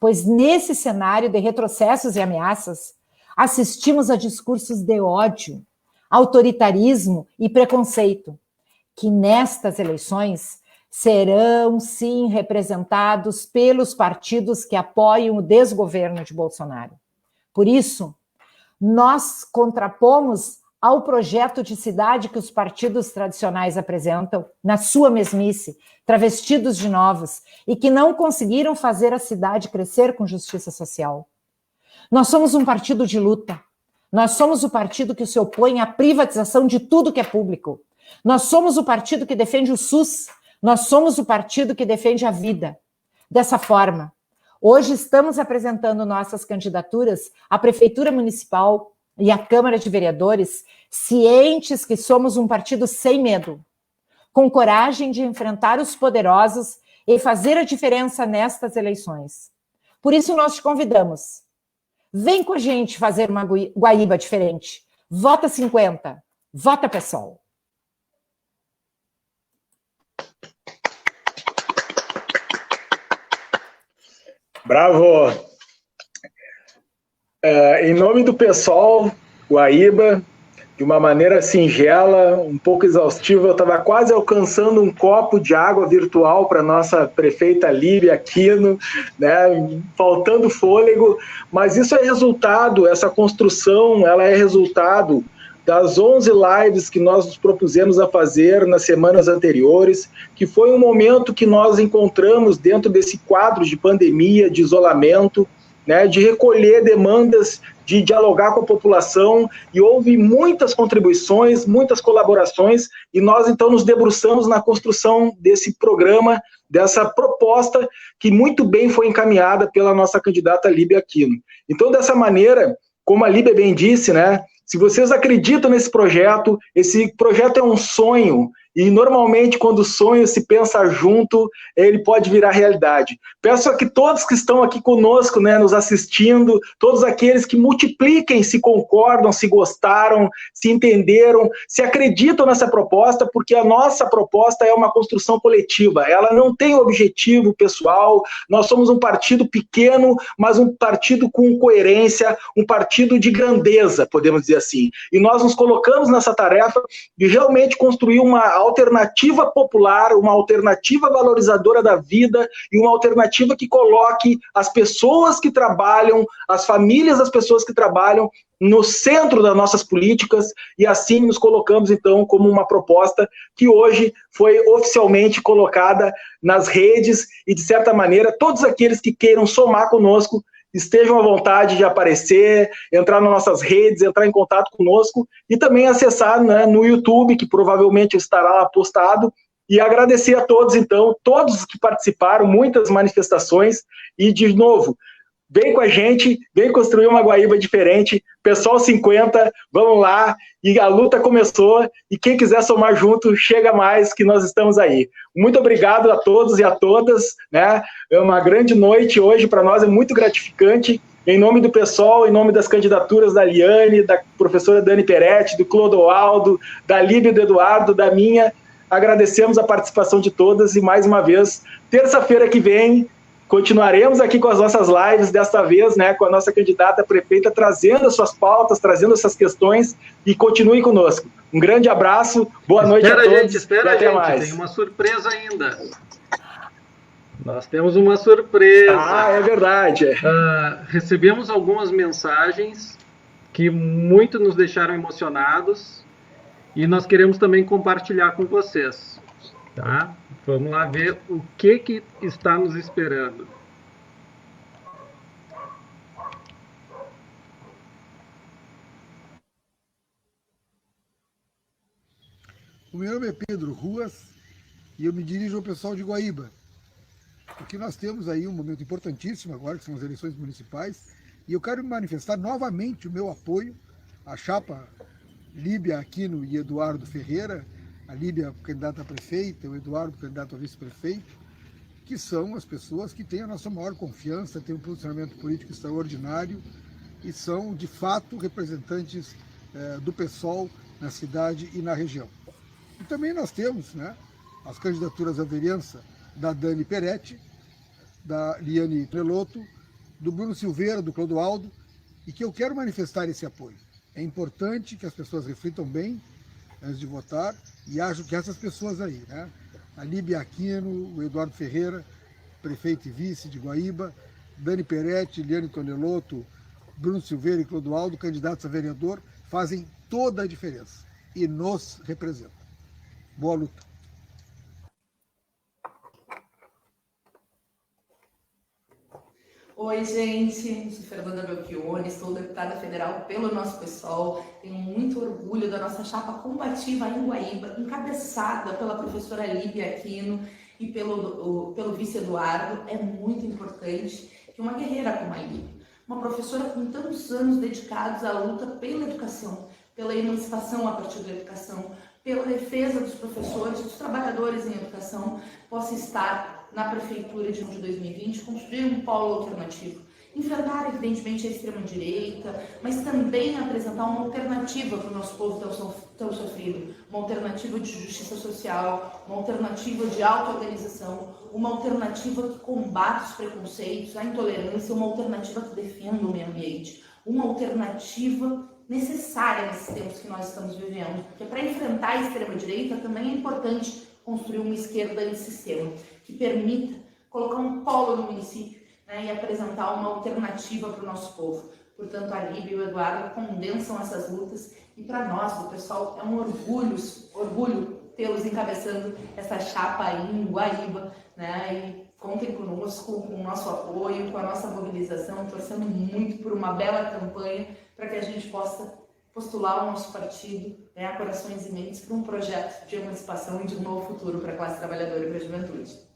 S3: pois nesse cenário de retrocessos e ameaças, assistimos a discursos de ódio, autoritarismo e preconceito, que nestas eleições serão, sim, representados pelos partidos que apoiam o desgoverno de Bolsonaro. Por isso, nós contrapomos ao projeto de cidade que os partidos tradicionais apresentam, na sua mesmice, travestidos de novos, e que não conseguiram fazer a cidade crescer com justiça social. Nós somos um partido de luta. Nós somos o partido que se opõe à privatização de tudo que é público. Nós somos o partido que defende o SUS, nós somos o partido que defende a vida. Dessa forma, hoje estamos apresentando nossas candidaturas à Prefeitura Municipal e à Câmara de Vereadores, cientes que somos um partido sem medo, com coragem de enfrentar os poderosos e fazer a diferença nestas eleições. Por isso nós te convidamos. Vem com a gente fazer uma Guaíba diferente. Vota 50. Vota PSOL.
S1: Bravo! Em nome do pessoal, Guaíba, de uma maneira singela, um pouco exaustiva, eu estava quase alcançando um copo de água virtual para a nossa prefeita Líbia Aquino, né, faltando fôlego, mas isso é resultado, essa construção, ela é resultado das 11 lives que nós nos propusemos a fazer nas semanas anteriores, que foi um momento que nós encontramos dentro desse quadro de pandemia, de isolamento, né, de recolher demandas, de dialogar com a população, e houve muitas contribuições, muitas colaborações, e nós então nos debruçamos na construção desse programa, dessa proposta que muito bem foi encaminhada pela nossa candidata Líbia Aquino. Então, dessa maneira, como a Líbia bem disse, né, se vocês acreditam nesse projeto, esse projeto é um sonho, e normalmente quando o sonho se pensa junto, ele pode virar realidade. Peço a que todos que estão aqui conosco, né, nos assistindo, todos aqueles que multipliquem, se concordam, se gostaram, se entenderam, se acreditam nessa proposta, porque a nossa proposta é uma construção coletiva, ela não tem objetivo pessoal, nós somos um partido pequeno, mas um partido com coerência, um partido de grandeza, podemos dizer assim. E nós nos colocamos nessa tarefa de realmente construir uma alternativa popular, uma alternativa valorizadora da vida e uma alternativa que coloque as pessoas que trabalham, as famílias das pessoas que trabalham no centro das nossas políticas, e assim nos colocamos então como uma proposta que hoje foi oficialmente colocada nas redes, e de certa maneira todos aqueles que queiram somar conosco estejam à vontade de aparecer, entrar nas nossas redes, entrar em contato conosco e também acessar, né, no YouTube, que provavelmente estará lá postado, e agradecer a todos, então, todos que participaram, muitas manifestações, e de novo, vem com a gente, vem construir uma Guaíba diferente, pessoal 50, vamos lá, e a luta começou, e quem quiser somar junto, chega mais, que nós estamos aí. Muito obrigado a todos e a todas, né? É uma grande noite hoje, para nós é muito gratificante, em nome do pessoal, em nome das candidaturas da Liane, da professora Dani Peretti, do Clodoaldo, da Líbia e do Eduardo, da minha, agradecemos a participação de todas, e mais uma vez, terça-feira que vem, continuaremos aqui com as nossas lives, desta vez, né, com a nossa candidata prefeita, trazendo as suas pautas, trazendo essas questões, e continuem conosco. Um grande abraço, boa noite a todos,
S2: espera,
S1: e até
S2: gente,
S1: mais.
S2: Tem uma surpresa ainda. Nós temos uma surpresa.
S1: Ah, é verdade.
S2: Recebemos algumas mensagens que muito nos deixaram emocionados, e nós queremos também compartilhar com vocês, tá? Vamos lá ver o que está nos esperando.
S7: O meu nome é Pedro Ruas e eu me dirijo ao pessoal de Guaíba, porque nós temos aí um momento importantíssimo agora, que são as eleições municipais, e eu quero manifestar novamente o meu apoio à chapa Líbia Aquino e Eduardo Ferreira, a Líbia candidata a prefeita, o Eduardo candidato a vice-prefeito, que são as pessoas que têm a nossa maior confiança, têm um posicionamento político extraordinário e são, de fato, representantes do PSOL na cidade e na região. E também nós temos, né, as candidaturas à vereança da Dani Peretti, da Liane Treloto, do Bruno Silveira, do Clodoaldo, e que eu quero manifestar esse apoio. É importante que as pessoas reflitam bem antes de votar, e acho que essas pessoas aí, né, a Líbia Aquino, o Eduardo Ferreira, prefeito e vice de Guaíba, Dani Peretti, Liane Toneloto, Bruno Silveira e Clodoaldo, candidatos a vereador, fazem toda a diferença e nos representam. Boa luta.
S8: Oi, gente, sou Fernanda Belchione, sou deputada federal pelo nosso PSOL, tenho muito orgulho da nossa chapa combativa em Guaíba, encabeçada pela professora Líbia Aquino e pelo vice Eduardo. É muito importante que uma guerreira como a Líbia, uma professora com tantos anos dedicados à luta pela educação, pela emancipação a partir da educação, pela defesa dos professores, dos trabalhadores em educação, possa estar na prefeitura de 2020, construir um polo alternativo, enfrentar evidentemente a extrema-direita, mas também apresentar uma alternativa para o nosso povo estão sofrendo, uma alternativa de justiça social, uma alternativa de auto-organização, uma alternativa que combate os preconceitos, a intolerância, uma alternativa que defenda o meio ambiente, uma alternativa necessária nesses tempos que nós estamos vivendo, porque para enfrentar a extrema-direita também é importante construir uma esquerda em sistema, que permita colocar um polo no município, né, e apresentar uma alternativa para o nosso povo. Portanto, a Líbia e o Eduardo condensam essas lutas e para nós, do pessoal, é um orgulho tê-los encabeçando essa chapa aí em Guaíba, né, e contem conosco, com o nosso apoio, com a nossa mobilização, torcendo muito por uma bela campanha para que a gente possa postular o nosso partido, né, a corações e mentes, para um projeto de emancipação e de um novo futuro para a classe trabalhadora e para a juventude.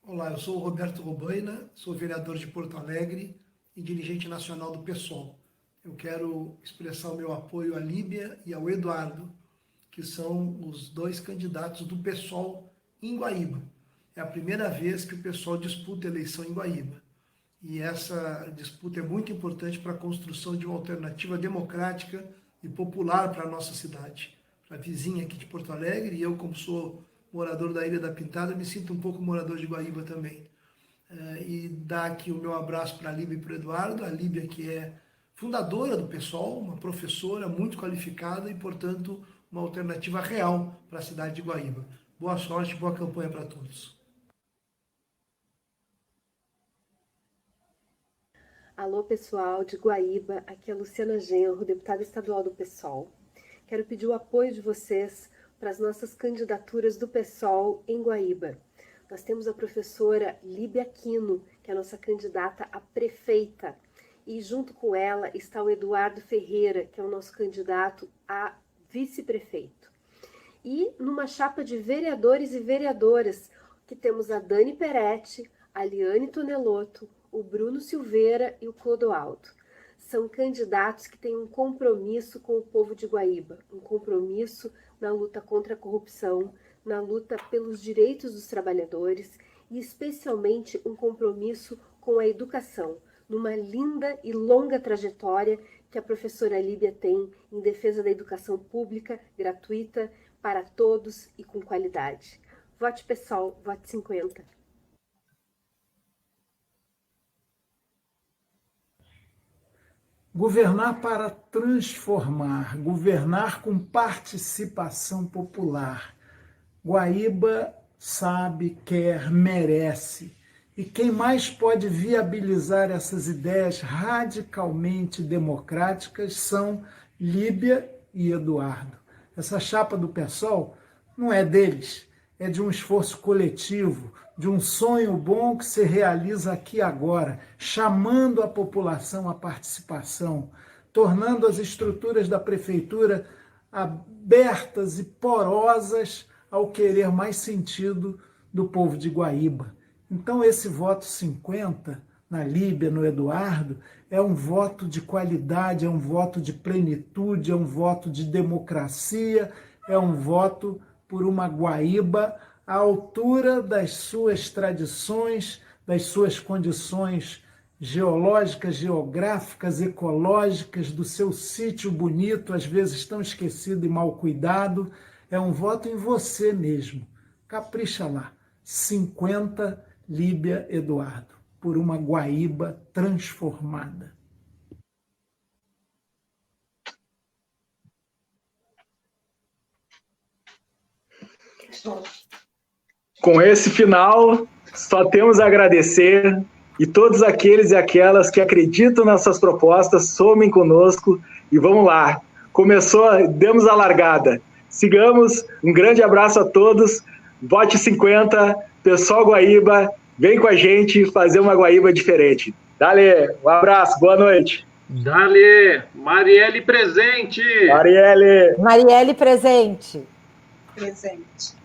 S9: Olá, eu sou o Roberto Robaina, sou vereador de Porto Alegre e dirigente nacional do PSOL. Eu quero expressar o meu apoio à Líbia e ao Eduardo, que são os dois candidatos do PSOL em Guaíba. É a primeira vez que o PSOL disputa eleição em Guaíba. E essa disputa é muito importante para a construção de uma alternativa democrática e popular para a nossa cidade. Para a vizinha aqui de Porto Alegre, e eu, como sou morador da Ilha da Pintada, me sinto um pouco morador de Guaíba também. E dar aqui o meu abraço para a Líbia e para o Eduardo, a Líbia que é fundadora do PSOL, uma professora muito qualificada e, portanto, uma alternativa real para a cidade de Guaíba. Boa sorte, boa campanha para todos.
S10: Alô, pessoal de Guaíba, aqui é Luciana Genro, deputada estadual do PSOL. Quero pedir o apoio de vocês para as nossas candidaturas do PSOL em Guaíba. Nós temos a professora Líbia Aquino, que é a nossa candidata a prefeita, e junto com ela está o Eduardo Ferreira, que é o nosso candidato a vice-prefeito. E numa chapa de vereadores e vereadoras, que temos a Dani Peretti, a Liane Tonelotto, o Bruno Silveira e o Clodoaldo. São candidatos que têm um compromisso com o povo de Guaíba, um compromisso na luta contra a corrupção, na luta pelos direitos dos trabalhadores e especialmente um compromisso com a educação, numa linda e longa trajetória que a professora Líbia tem em defesa da educação pública, gratuita, para todos e com qualidade. Vote PSOL, vote 50.
S11: Governar para transformar, governar com participação popular. Guaíba sabe, quer, merece. E quem mais pode viabilizar essas ideias radicalmente democráticas são Líbia e Eduardo. Essa chapa do PSOL não é deles, é de um esforço coletivo, de um sonho bom que se realiza aqui agora, chamando a população à participação, tornando as estruturas da prefeitura abertas e porosas ao querer mais sentido do povo de Guaíba. Então esse voto 50 na Líbia, no Eduardo, é um voto de qualidade, é um voto de plenitude, é um voto de democracia, é um voto por uma Guaíba à altura das suas tradições, das suas condições geológicas, geográficas, ecológicas, do seu sítio bonito, às vezes tão esquecido e mal cuidado. É um voto em você mesmo. Capricha lá. 50 Líbia Eduardo, por uma Guaíba transformada.
S1: Com esse final, só temos a agradecer, e todos aqueles e aquelas que acreditam nessas propostas, somem conosco e vamos lá. Começou, demos a largada. Sigamos, um grande abraço a todos, vote 50, pessoal Guaíba, vem com a gente fazer uma Guaíba diferente. Dale, um abraço, boa noite.
S2: Dale, Marielle presente.
S1: Marielle
S3: presente.
S12: Presente.